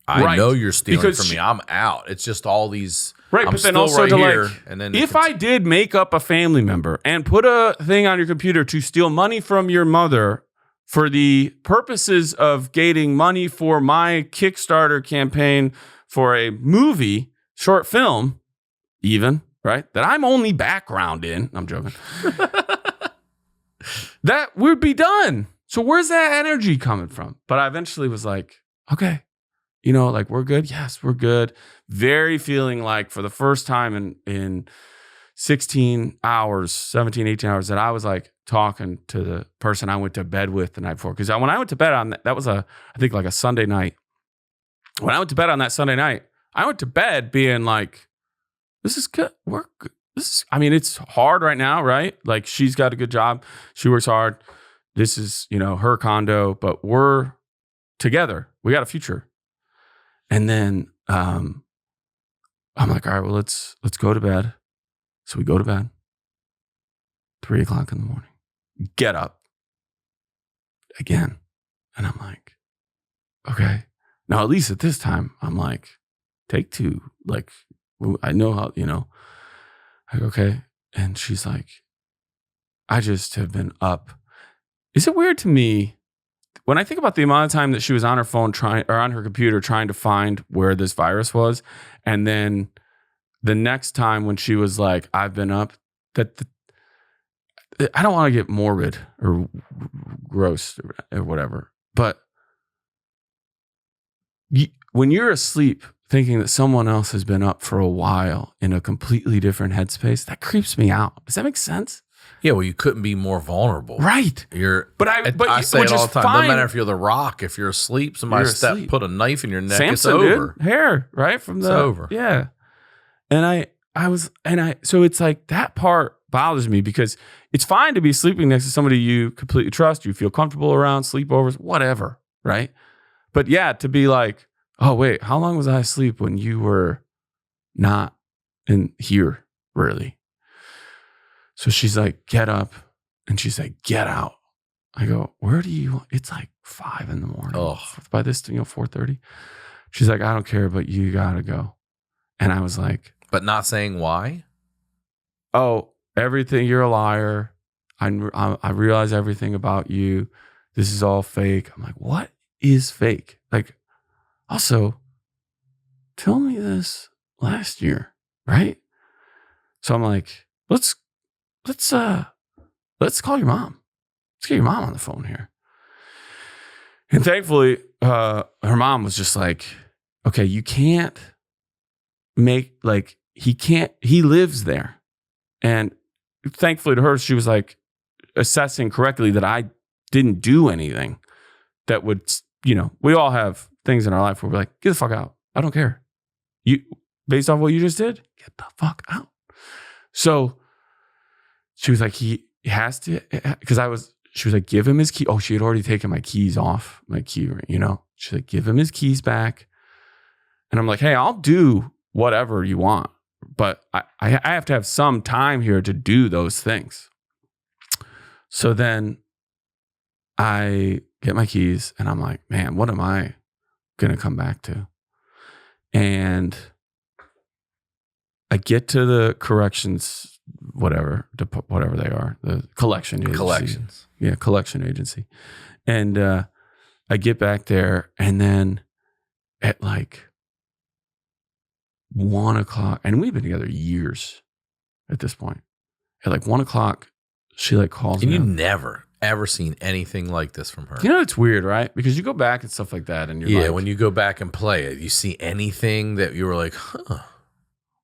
I know you're stealing from me. I'm out. It's just all these. Right, I'm but then still also right to here, like, and then if I did make up a family member and put a thing on your computer to steal money from your mother for the purposes of getting money for my Kickstarter campaign for a movie, short film, even, right, that I'm only background in, I'm joking, that would be done. So where's that energy coming from? But I eventually was like, okay, you know, like, we're good. Yes, we're good. Very feeling like for the first time in 16 hours, 17, 18 hours, that I was like talking to the person I went to bed with the night before. Because when I went to bed on that was I think like a Sunday night. When I went to bed on that Sunday night, I went to bed being like, this is good. We're good. It's hard right now, right? Like, she's got a good job. She works hard. This is, you know, her condo, but we're together. We got a future. And then I'm like, all right, well, let's go to bed. So we go to bed. 3:00 in the morning. Get up again. And I'm like, okay. Now, at least at this time, I'm like, take two. Like, I know how, you know. Like, okay. And she's like, I just have been up. Is it weird to me when I think about the amount of time that she was on her phone on her computer trying to find where this virus was, and then the next time when she was like, I've been up, I don't want to get morbid or gross or whatever, but when you're asleep thinking that someone else has been up for a while in a completely different headspace, that creeps me out. Does that make sense? Yeah, well, you couldn't be more vulnerable. Right. I say it all the time. Doesn't matter if you're The Rock. If you're asleep, somebody put a knife in your neck. Samson, it's over. Dude. Hair, right? It's over. Yeah. And so it's like that part bothers me because it's fine to be sleeping next to somebody you completely trust, you feel comfortable around, sleepovers, whatever, right? But yeah, to be like, oh, wait, how long was I asleep when you were not in here, really? So she's like, get up. And she's like, get out. I go, where do you want? It's like 5 a.m. Oh. By this, 4:30. She's like, I don't care, but you got to go. And I was like. But not saying why? Oh, everything. You're a liar. I realize everything about you. This is all fake. I'm like, what is fake? Like, also, tell me this last year, right? So I'm like, let's call your mom. Let's get your mom on the phone here. And thankfully, her mom was just like, okay, you can't make, like, he lives there. And thankfully to her, she was like assessing correctly that I didn't do anything that would, you know, we all have things in our life where we're like, get the fuck out. I don't care. You, based off what you just did, get the fuck out. So she was like, he has to, because she was like, give him his key. Oh, she had already taken my keys off, my key ring, you know? She's like, give him his keys back. And I'm like, hey, I'll do whatever you want, but I have to have some time here to do those things. So then I get my keys and I'm like, man, what am I going to come back to? And I get to the corrections, whatever they are, the collection agency. Collections. Yeah, collection agency. And I get back there and then at like 1:00, and we've been together years at this point. At like 1:00, she like calls me. And you never, ever seen anything like this from her. You know, it's weird, right? Because you go back and stuff like that and you're like. When you go back and play it, you see anything that you were like, huh.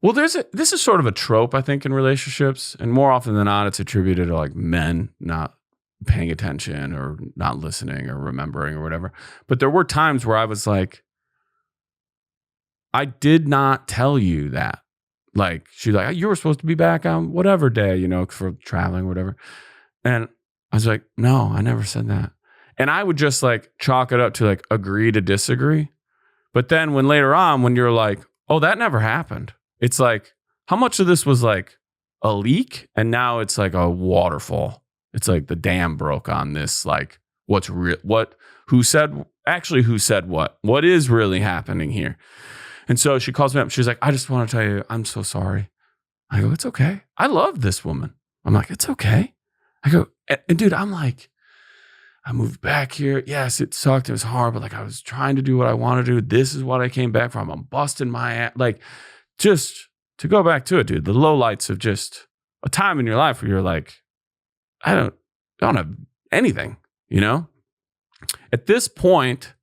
Well, this is sort of a trope, I think, in relationships. And more often than not, it's attributed to like men not paying attention or not listening or remembering or whatever. But there were times where I was like, I did not tell you that. Like, she's like, you were supposed to be back on whatever day, you know, for traveling or whatever. And I was like, no, I never said that. And I would just like chalk it up to like agree to disagree. But then when later on, when you're like, oh, that never happened. It's like, how much of this was like a leak? And now it's like a waterfall. It's like the dam broke on this. Like what's real? Who said what? What is really happening here? And so she calls me up. She's like, I just want to tell you, I'm so sorry. I go, it's okay. I love this woman. I'm like, it's okay. I go, and dude, I'm like, I moved back here. Yes, it sucked. It was hard, but like I was trying to do what I want to do. This is what I came back from. I'm busting my ass. Like, just to go back to it, dude, the lowlights of just a time in your life where you're like, I don't have anything, you know? At this point,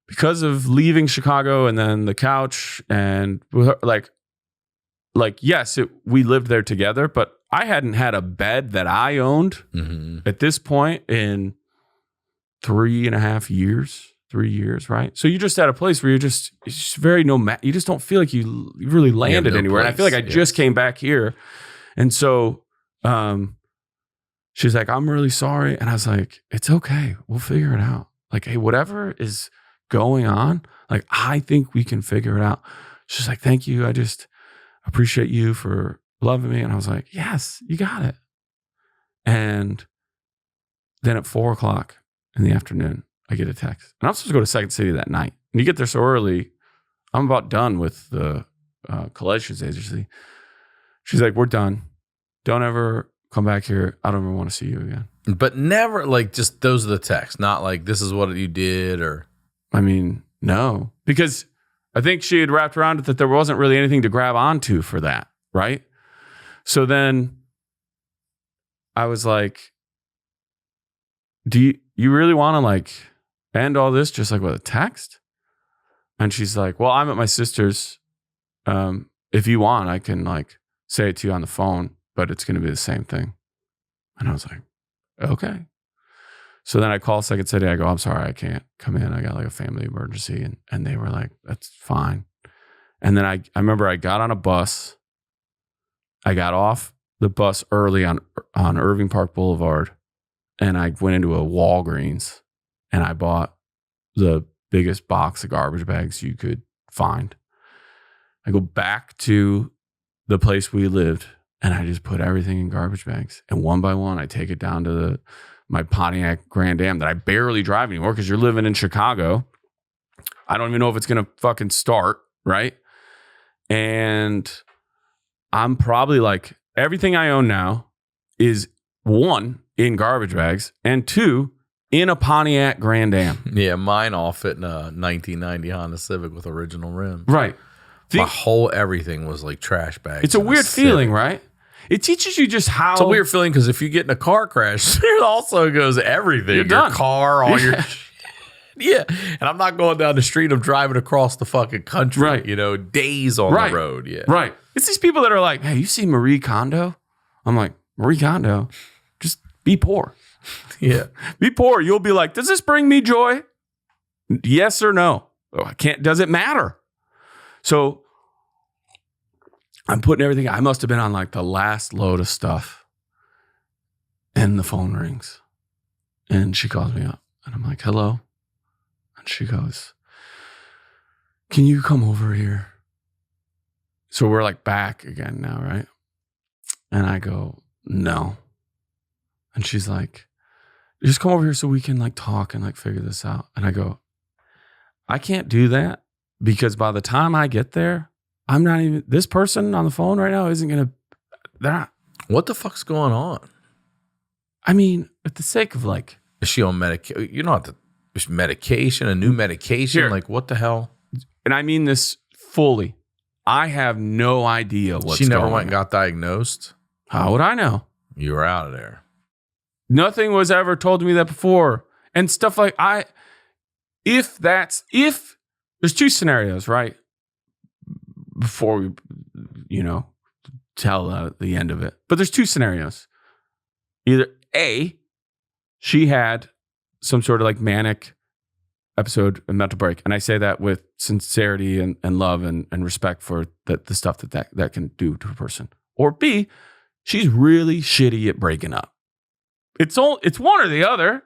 because of leaving Chicago and then the couch and like yes, we lived there together, but I hadn't had a bed that I owned at this point in 3.5 years, 3 years, right? So you're just at a place where it's just very you just don't feel like you really landed anywhere. And I feel like I just came back here. And so she's like, I'm really sorry. And I was like, it's okay. We'll figure it out. Like, hey, whatever is going on, like, I think we can figure it out. She's like, thank you. I just appreciate you for loving me. And I was like, yes, you got it. And then at 4:00 in the afternoon, I get a text. And I'm supposed to go to Second City that night. And you get there so early, I'm about done with the collections agency. She's like, we're done. Don't ever come back here. I don't ever want to see you again. But never like just those are the texts, not like this is what you did or. I mean, no, because I think she had wrapped around it that there wasn't really anything to grab onto for that, right? So then I was like, do you really want to like end all this just like with a text? And she's like, well, I'm at my sister's. If you want, I can like say it to you on the phone, but it's going to be the same thing. And I was like, okay. So then I call Second City. I go, I'm sorry, I can't come in. I got like a family emergency. And they were like, that's fine. And then I remember I got on a bus. I got off the bus early on Irving Park Boulevard. And I went into a Walgreens and I bought the biggest box of garbage bags you could find. I go back to the place we lived and I just put everything in garbage bags. And one by one, I take it down to my Pontiac Grand Am that I barely drive anymore because you're living in Chicago. I don't even know if it's going to fucking start, right? And I'm probably like, everything I own now is 1, in garbage bags, and 2, in a Pontiac Grand Am. Yeah, mine all fit in a 1990 Honda Civic with original rims. Right. My whole everything was like trash bags. It's a weird feeling, right? It teaches you just how... It's a weird feeling because if you get in a car crash, it also goes everything. You're done. Your car, all your... Yeah. And I'm not going down the street. I'm driving across the fucking country. Right. You know, days on the road. Yeah. Right. It's these people that are like, hey, you see Marie Kondo? I'm like, Marie Kondo? Just be poor. Yeah. Be poor. You'll be like, does this bring me joy? Yes or no? Oh, I can't. Does it matter? So I'm putting everything. I must have been on like the last load of stuff. And the phone rings. And she calls me up. And I'm like, hello. And she goes, can you come over here? So we're like back again now, right? And I go, no. And she's like, just come over here so we can like talk and like figure this out. And I go, I can't do that because by the time I get there, I'm not even, this person on the phone right now isn't going to, they're not. What the fuck's going on? I mean, at the sake of like. Is she on medication? You know, medication, a new medication? Here. Like, what the hell? And I mean this fully. I have no idea what's going on. She never went and got diagnosed? How would I know? You were out of there. Nothing was ever told to me that before. And stuff like if there's 2 scenarios, right? Before we, tell the end of it. But there's 2 scenarios. Either A, she had some sort of like manic episode, a mental break. And I say that with sincerity and love and respect for the stuff that can do to a person. Or B, she's really shitty at breaking up. It's one or the other.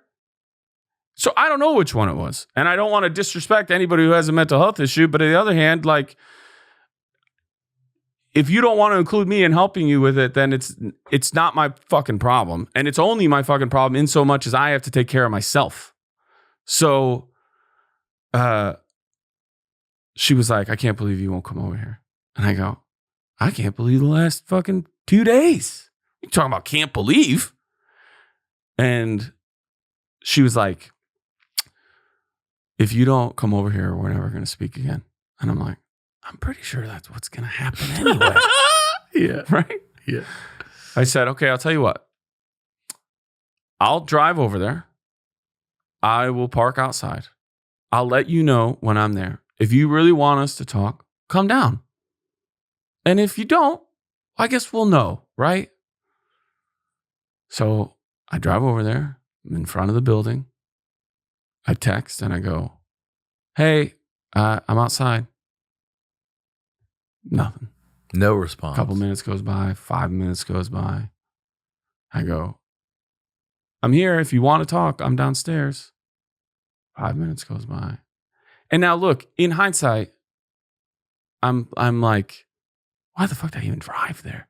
So I don't know which one it was. And I don't want to disrespect anybody who has a mental health issue. But on the other hand, like, if you don't want to include me in helping you with it, then it's not my fucking problem. And it's only my fucking problem in so much as I have to take care of myself. So she was like, I can't believe you won't come over here. And I go, I can't believe the last fucking 2 days. You're talking about can't believe. And she was like, if you don't come over here, we're never going to speak again. And I'm like, I'm pretty sure that's what's going to happen anyway. Yeah. Right? Yeah. I said, okay, I'll tell you what. I'll drive over there. I will park outside. I'll let you know when I'm there. If you really want us to talk, come down. And if you don't, I guess we'll know, right? So I drive over there. I'm in front of the building. I text and I go, hey, I'm outside. Nothing. No response. A couple minutes goes by. 5 minutes goes by. I go, I'm here. If you want to talk, I'm downstairs. 5 minutes goes by. And now look, in hindsight, I'm like, why the fuck did I even drive there?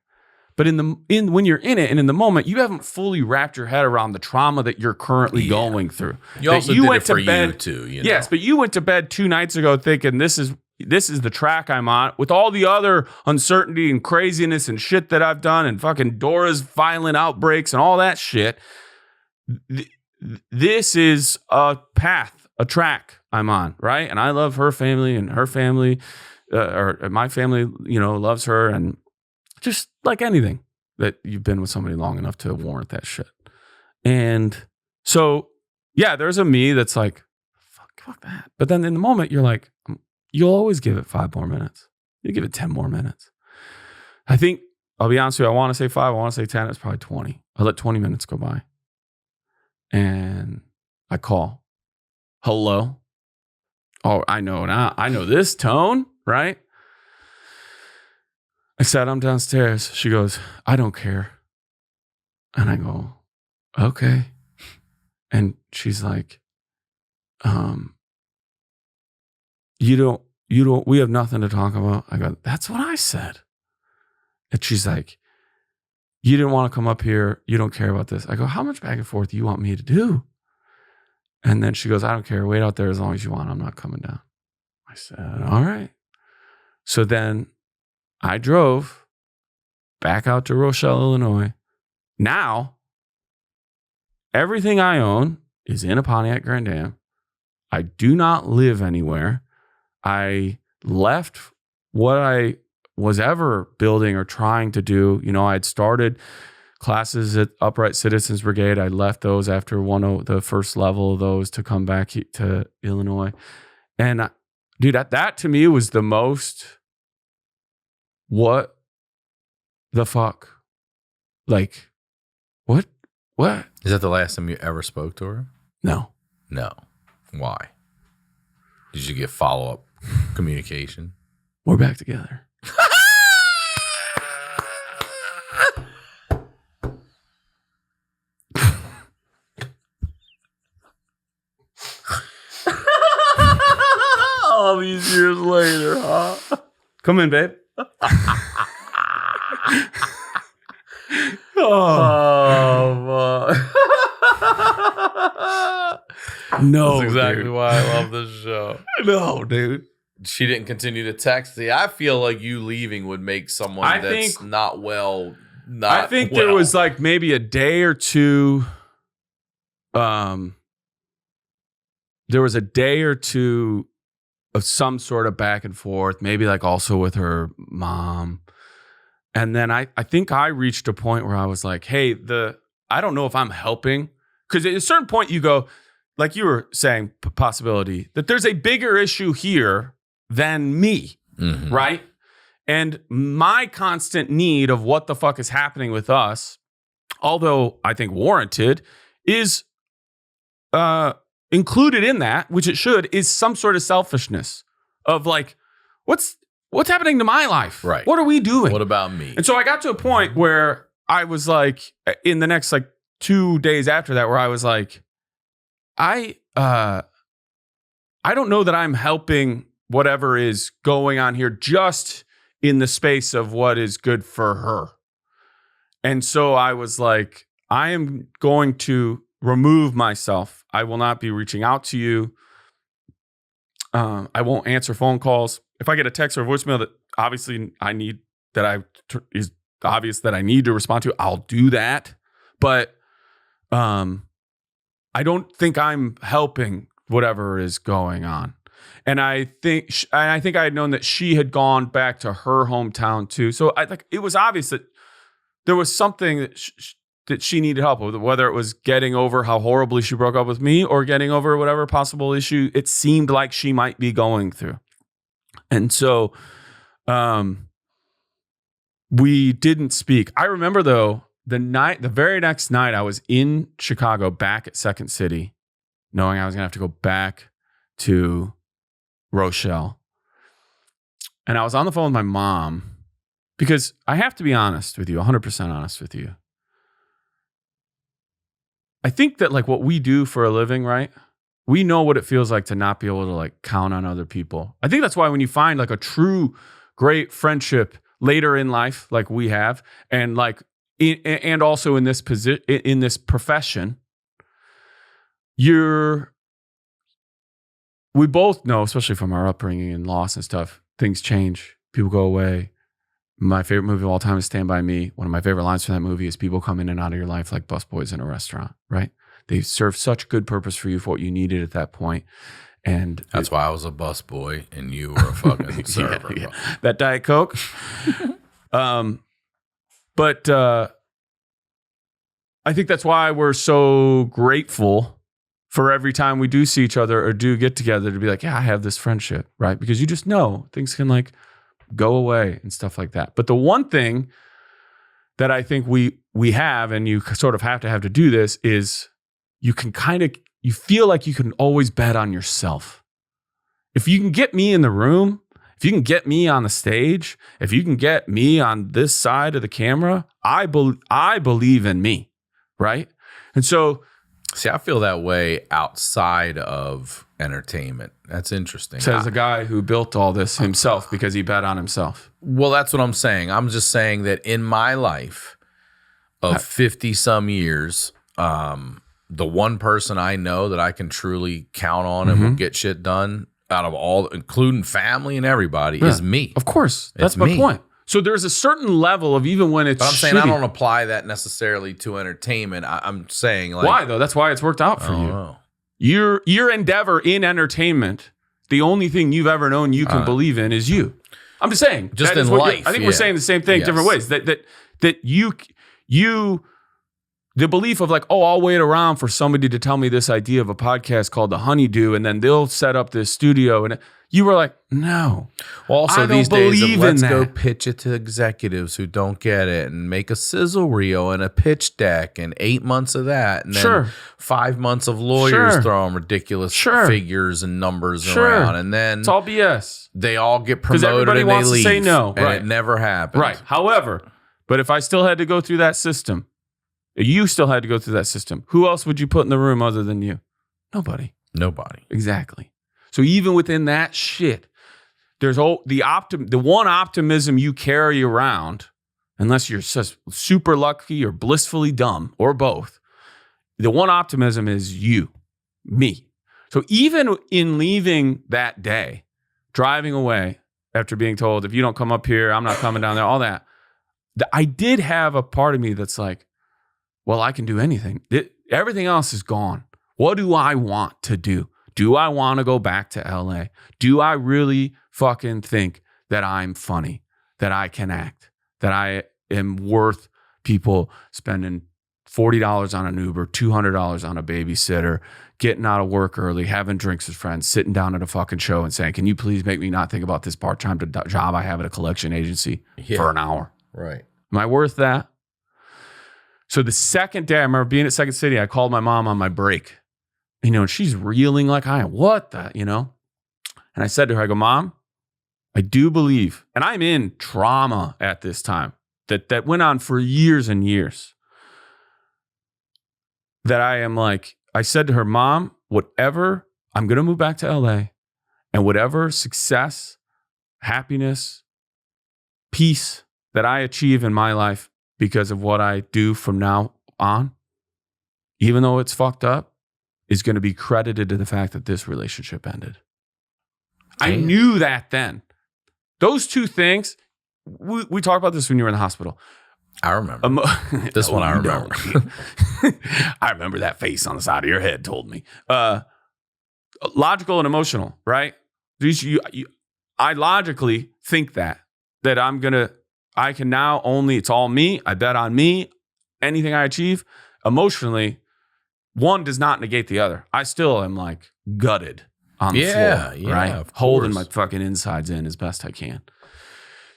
But when you're in it and in the moment, you haven't fully wrapped your head around the trauma that you're currently going through. You also did it for you too. You know? Yes, but you went to bed 2 nights ago thinking this is the track I'm on with all the other uncertainty and craziness and shit that I've done and fucking Dora's violent outbreaks and all that shit. This is a path, a track I'm on, right? And I love her family and her family, or my family, loves her, and just like anything that you've been with somebody long enough to warrant that shit. And so, yeah, there's a me that's like, fuck that. But then in the moment, you're like, you'll always give it 5 more minutes. You give it 10 more minutes. I think, I'll be honest with you, I want to say 5, I want to say 10, it's probably 20. I let 20 minutes go by. And I call. Hello? Oh, I know now. I know this tone, right? I said, I'm downstairs. She goes, I don't care. And I go, okay. And she's like, we have nothing to talk about. I go, that's what I said. And she's like, you didn't want to come up here. You don't care about this. I go, how much back and forth do you want me to do? And then she goes, I don't care. Wait out there as long as you want. I'm not coming down. I said, all right. So then I drove back out to Rochelle, Illinois. Now, everything I own is in a Pontiac Grand Am. I do not live anywhere. I left what I was ever building or trying to do. I had started classes at Upright Citizens Brigade. I left those after the first level of those to come back to Illinois. And dude, that to me was the most, what the fuck? Like, what? Is that the last time you ever spoke to her? No. Why? Did you get follow-up communication? We're back together. All these years later, huh? Come in, babe. Oh, no, that's exactly dude. why I love this show. No, dude. She didn't continue to text. See, I feel like you leaving would make someone that's not well. I think there was like maybe a day or two. There was a day or two of some sort of back and forth, maybe like also with her mom. And then I think I reached a point where I was like, hey, I don't know if I'm helping. Because at a certain point you go, like you were saying, possibility, that there's a bigger issue here than me, right? And my constant need of what the fuck is happening with us, although I think warranted, is included in that, which it should, is some sort of selfishness of like, what's happening to my life? Right. What are we doing? What about me? And so I got to a point where I was like, in the next like 2 days after that, where I was like, I I don't know that I'm helping whatever is going on here just in the space of what is good for her. And so I was like, I am going to remove myself. I will not be reaching out to you. I won't answer phone calls. If I get a text or a voicemail that obviously is obvious that I need to respond to, I'll do that. But I don't think I'm helping whatever is going on. And I think I had known that she had gone back to her hometown too. So I think it was obvious that there was something that she needed help with, whether it was getting over how horribly she broke up with me or getting over whatever possible issue it seemed like she might be going through. And so we didn't speak. I remember though, the very next night I was in Chicago back at Second City, knowing I was going to have to go back to Rochelle. And I was on the phone with my mom because I have to be honest with you, 100% honest with you. I think that like what we do for a living, right? We know what it feels like to not be able to like count on other people. I think that's why when you find like a true great friendship later in life, like we have, and like, and also in this position, in this profession, we both know, especially from our upbringing and loss and stuff, things change. People go away. My favorite movie of all time is Stand By Me. One of my favorite lines from that movie is people come in and out of your life like busboys in a restaurant, right? They serve such good purpose for you for what you needed at that point. And that's why I was a busboy and you were a fucking server. Yeah. That Diet Coke. But I think that's why we're so grateful for every time we do see each other or do get together to be like, yeah, I have this friendship, right? Because you just know things can like go away and stuff like that. But the one thing that I think we have, and you sort of have to do this, is you feel like you can always bet on yourself. If you can get me in the room, if you can get me on the stage, if you can get me on this side of the camera, I believe in me, right? And so, see, I feel that way outside of entertainment. That's interesting. Says a guy who built all this himself because he bet on himself. Well, that's what I'm saying. I'm just saying that in my life of 50 some years, the one person I know that I can truly count on and will get shit done out of all, including family and everybody, is me. Of course. That's my point. So there's a certain level of even when it's But I'm saying shitty. I don't apply that necessarily to entertainment. I'm saying like... Why though? That's why it's worked out for you. Know. Your endeavor in entertainment, the only thing you've ever known you can believe in is you. I'm just saying. Just in life. I think we're saying the same thing different ways. That you the belief of like, oh, I'll wait around for somebody to tell me this idea of a podcast called the HoneyDew, and then they'll set up this studio, and you were like, no. Well, also I these don't days, believe let's in go that. pitch it to executives who don't get it, and make a sizzle reel and a pitch deck, and 8 months of that, and then 5 months of lawyers throwing ridiculous figures and numbers around, and then it's all BS. They all get promoted everybody and wants they leave, to say no, and right. it never happens. Right. However, but if I still had to go through that system, you still had to go through that system, who else would you put in the room other than you? Nobody. Exactly. So even within that shit, there's the one optimism you carry around, unless you're just super lucky or blissfully dumb or both. The one optimism is you, me. So even in leaving that day, driving away after being told, if you don't come up here, I'm not coming down there, all that, I did have a part of me that's like, well, I can do anything. Everything else is gone. What do I want to do? Do I want to go back to LA? Do I really fucking think that I'm funny, that I can act, that I am worth people spending $40 on an Uber, $200 on a babysitter, getting out of work early, having drinks with friends, sitting down at a fucking show and saying, can you please make me not think about this part-time job I have at a collection agency for an hour? Right. Am I worth that? So the second day, I remember being at Second City, I called my mom on my break. And she's reeling like I am. What the, And I said to her, I go, Mom, I do believe, and I'm in trauma at this time, that went on for years and years. That I am like, I said to her, Mom, whatever, I'm going to move back to LA, and whatever success, happiness, peace that I achieve in my life because of what I do from now on, even though it's fucked up, is going to be credited to the fact that this relationship ended. I knew that then. Those two things, we talked about this when you were in the hospital. I remember. This one I remember. I remember that face on the side of your head told me. Logical and emotional, right? I logically think that I can now only, it's all me. I bet on me. Anything I achieve. Emotionally, one does not negate the other. I still am like gutted on the floor, right? Holding my fucking insides in as best I can.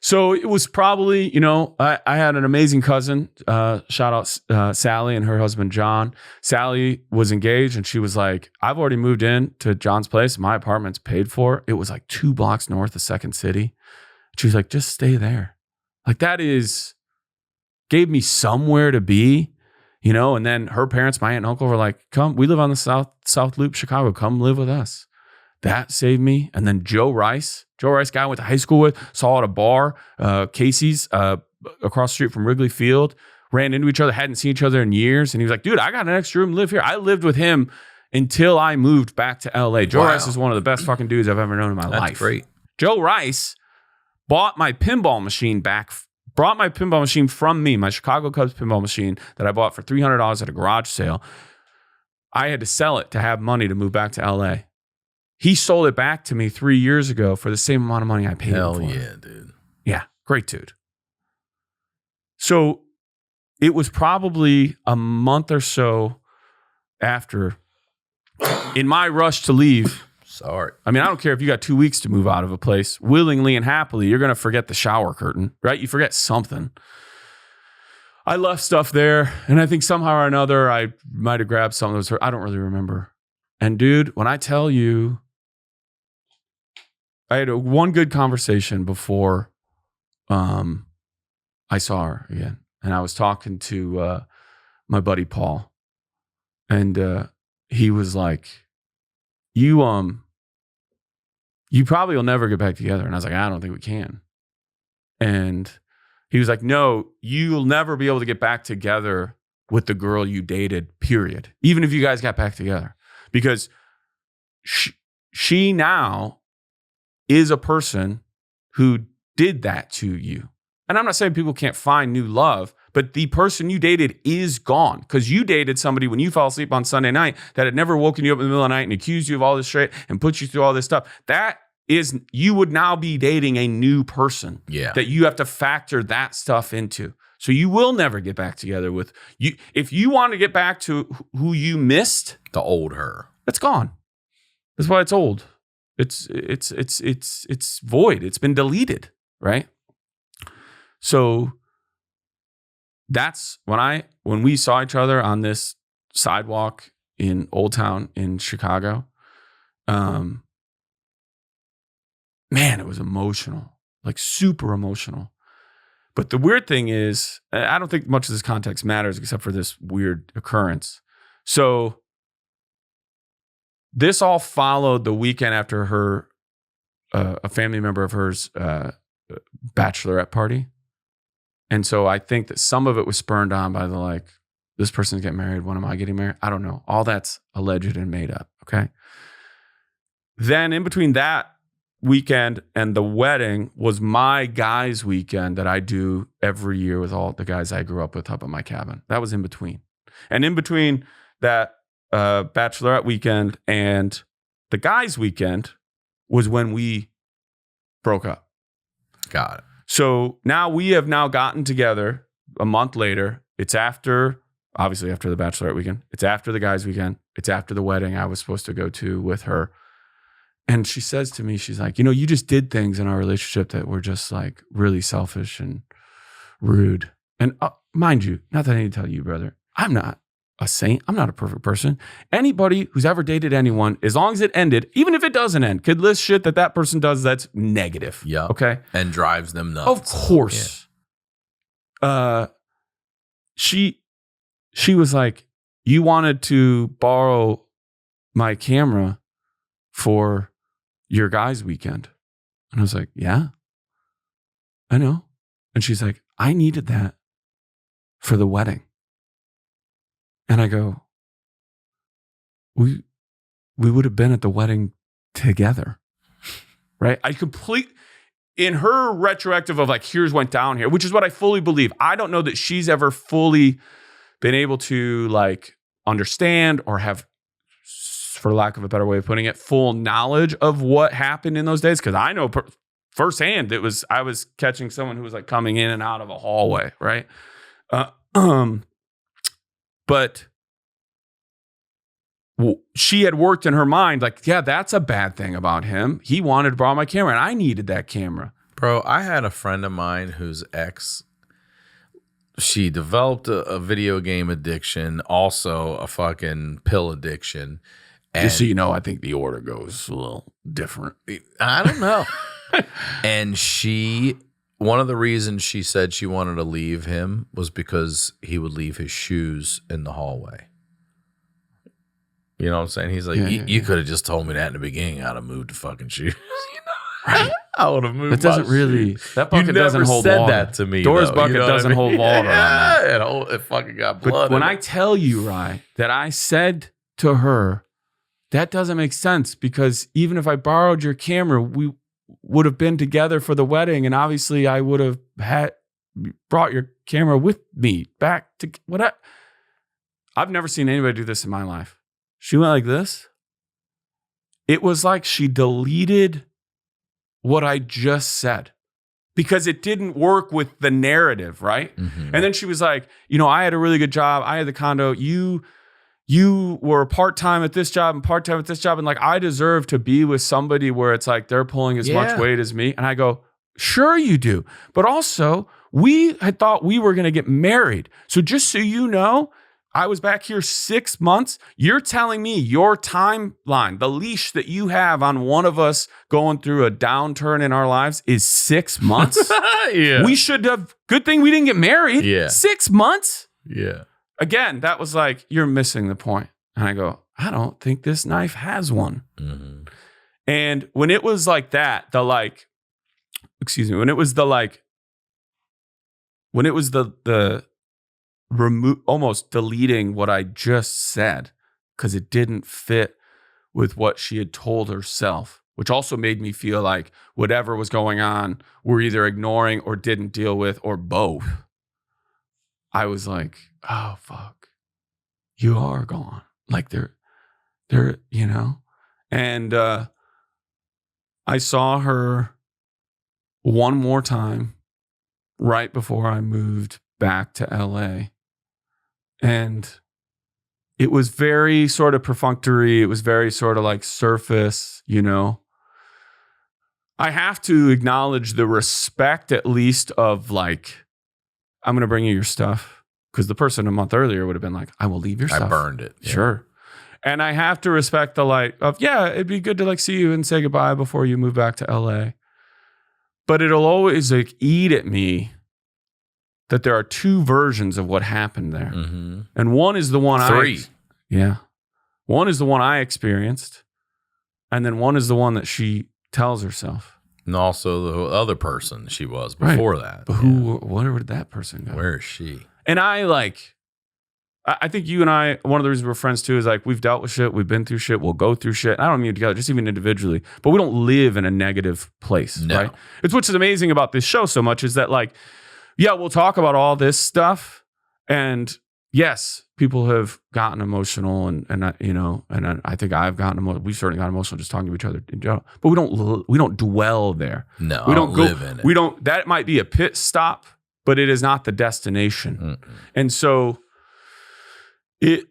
So it was probably, I had an amazing cousin, shout out Sally and her husband, John. Sally was engaged and she was like, I've already moved in to John's place. My apartment's paid for. It was like 2 blocks north of Second City. She was like, just stay there. Like that gave me somewhere to be, and then her parents, my aunt and uncle were like, come, we live on the South Loop, Chicago. Come live with us. That saved me. And then Joe Rice, guy I went to high school with, saw at a bar, Casey's, across the street from Wrigley Field, ran into each other, hadn't seen each other in years. And he was like, dude, I got an extra room, live here. I lived with him until I moved back to LA. Joe Rice is one of the best fucking dudes I've ever known in my life. That's great. Joe Rice brought my pinball machine from me, my Chicago Cubs pinball machine that I bought for $300 at a garage sale. I had to sell it to have money to move back to LA. He sold it back to me 3 years ago for the same amount of money I paid him for. Hell yeah, dude. Yeah, great dude. So it was probably a month or so after, in my rush to leave. Sorry. I mean, I don't care if you got 2 weeks to move out of a place, willingly and happily, you're going to forget the shower curtain, right? You forget something. I left stuff there, and I think somehow or another, I might have grabbed some of those. I don't really remember. And dude, when I tell you, I had one good conversation before I saw her again. And I was talking to my buddy Paul. And he was like, you probably will never get back together. And I was like, I don't think we can. And he was like, no, you'll never be able to get back together with the girl you dated, period. Even if you guys got back together. Because she now is a person who did that to you. And I'm not saying people can't find new love, but the person you dated is gone because you dated somebody when you fell asleep on Sunday night that had never woken you up in the middle of the night and accused you of all this shit and put you through all this stuff. That is, you would now be dating a new person that you have to factor that stuff into. So you will never get back together with you. If you want to get back to who you missed, the old her, it's gone. That's why it's old. It's void. It's been deleted, right? So that's when we saw each other on this sidewalk in Old Town in Chicago. Man, it was emotional, like super emotional. But the weird thing is, I don't think much of this context matters except for this weird occurrence. So this all followed the weekend after her, a family member of hers, bachelorette party. And so I think that some of it was spurned on by this person's getting married. When am I getting married? I don't know. All that's alleged and made up. Okay. Then in between that weekend and the wedding was my guys' weekend that I do every year with all the guys I grew up with up at my cabin. That was in between. And in between that bachelorette weekend and the guys' weekend was when we broke up. Got it. So now we have gotten together a month later. It's obviously after the bachelorette weekend. It's after the guys' weekend. It's after the wedding I was supposed to go to with her. And she says to me, she's like, you just did things in our relationship that were just like really selfish and rude. And mind you, not that I need to tell you, brother, I'm not a saint. I'm not a perfect person. Anybody who's ever dated anyone, as long as it ended, even if it doesn't end, could list shit that person does that's negative. Yeah. Okay. And drives them nuts. Of course. Yeah. She was like, you wanted to borrow my camera for your guys' weekend. And I was like, yeah, I know. And she's like, I needed that for the wedding. And I go, we would have been at the wedding together. Right? In her retroactive of like, here's went down here, which is what I fully believe. I don't know that she's ever fully been able to like understand or have, for lack of a better way of putting it, full knowledge of what happened in those days. Because I know firsthand, I was catching someone who was like coming in and out of a hallway, right? But she had worked in her mind like, yeah, that's a bad thing about him. He wanted to borrow my camera, and I needed that camera. Bro, I had a friend of mine whose ex, she developed a video game addiction, also a fucking pill addiction. And just so you know, I think the order goes a little different. I don't know. And one of the reasons she said she wanted to leave him was because he would leave his shoes in the hallway. You know what I'm saying? He's like, you could have just told me that in the beginning. I'd have moved the fucking shoes. Right. I would have moved. That doesn't really. That bucket doesn't hold water. You never said that to me. Dora's though, bucket you know doesn't hold water. Yeah, it fucking got blood. But when I tell you, Rye, that I said to her, that doesn't make sense because even if I borrowed your camera, we would have been together for the wedding, and obviously I would have brought your camera with me back to what? I've never seen anybody do this in my life. She went like this. It was like she deleted what I just said because it didn't work with the narrative, right? Mm-hmm. And then she was like, I had a really good job. I had the condo. You were part-time at this job and part-time at this job. And like, I deserve to be with somebody where it's like they're pulling as much weight as me. And I go, sure you do. But also, we had thought we were going to get married. So just so you know, I was back here 6 months. You're telling me your timeline, the leash that you have on one of us going through a downturn in our lives is 6 months? Yeah. We should have, good thing we didn't get married. Yeah. 6 months? Yeah. Again, that was like, you're missing the point. And I go, I don't think this knife has one. Mm-hmm. And when it was like that, when it was the almost deleting what I just said because it didn't fit with what she had told herself, which also made me feel like whatever was going on, we're either ignoring or didn't deal with or both. I was like, oh, fuck, you are gone. Like they're, and I saw her one more time right before I moved back to LA. And it was very sort of perfunctory. It was very sort of like surface, I have to acknowledge the respect, at least, of like, I'm going to bring you your stuff. Because the person a month earlier would have been like, I will leave your stuff. I burned it. Yeah. Sure. And I have to respect the like of, it'd be good to like see you and say goodbye before you move back to LA. But it'll always like eat at me that there are two versions of what happened there. Mm-hmm. And one is the one one is the one I experienced. And then one is the one that she tells herself. And also the other person she was before that. But where did that person go? Where is she? And I think you and I, one of the reasons we're friends too is like, we've dealt with shit. We've been through shit. We'll go through shit. I don't mean together, just even individually, but we don't live in a negative place, right? It's what's amazing about this show so much is that like, we'll talk about all this stuff. And yes, people have gotten emotional and I think I've gotten emotional. We've certainly gotten emotional just talking to each other in general, but we don't dwell there. No, we don't live in it. That might be a pit stop, but it is not the destination. Mm-mm. And so it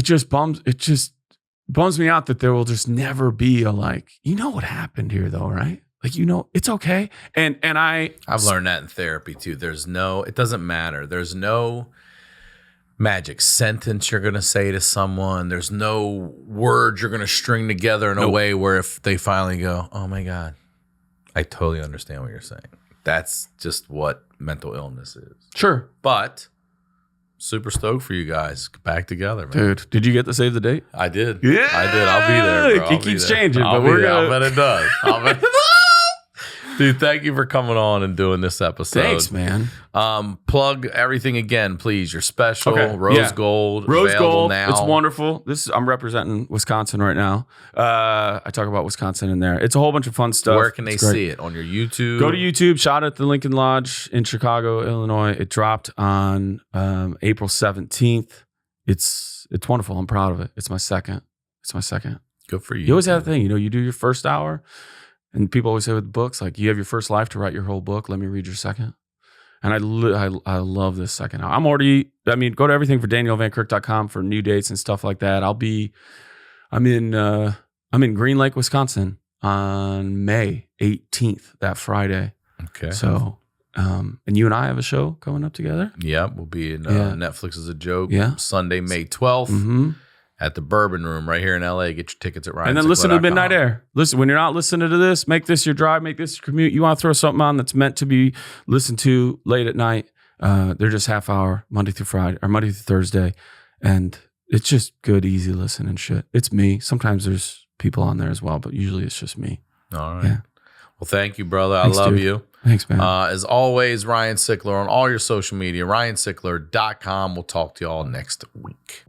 just bums me out that there will just never be a like, what happened here though, right? Like, it's okay. And I've learned that in therapy too. It doesn't matter. There's no magic sentence you're going to say to someone. There's no words you're going to string together in a way where if they finally go, oh my God, I totally understand what you're saying. That's just what mental illness is. Sure. But super stoked for you guys. Back together, man. Dude, did you get to save the date? I did. Yeah. I did. I'll be there, bro. It keeps changing, but we're I'll going to. bet it does. I'll bet it does. Dude, thank you for coming on and doing this episode. Thanks, man. Plug everything again, please. Your special, Okay, Rose Gold, Rose available Gold. now. It's wonderful. I'm representing Wisconsin right now. I talk about Wisconsin in there. It's a whole bunch of fun stuff. Where can they It's great. see it? On your YouTube? Go to YouTube. Shot at the Lincoln Lodge in Chicago, Illinois. It dropped on April 17th. It's wonderful. I'm proud of it. It's my second. Good for you. You always have a thing. You do your first hour. And people always say with books, like, you have your first life to write your whole book. Let me read your second. And I love this second hour. Go to everythingfor DanielVanKirk.com for new dates and stuff like that. I'm in Green Lake, Wisconsin on May 18th, that Friday. Okay. So, and you and I have a show coming up together. Yeah, we'll be in Netflix is a Joke. Yeah. Sunday, May 12th. Mm-hmm. At the Bourbon Room right here in LA. Get your tickets at Ryan. And then listen to Midnight Air. Listen, when you're not listening to this, make this your drive, make this your commute. You want to throw something on that's meant to be listened to late at night. They're just half hour, Monday through Friday, or Monday through Thursday. And it's just good, easy listen and shit. It's me. Sometimes there's people on there as well, but usually it's just me. All right. Yeah. Well, thank you, brother. Thanks, I love dude. you. Thanks, man. As always, Ryan Sickler on all your social media, ryansickler.com. We'll talk to y'all next week.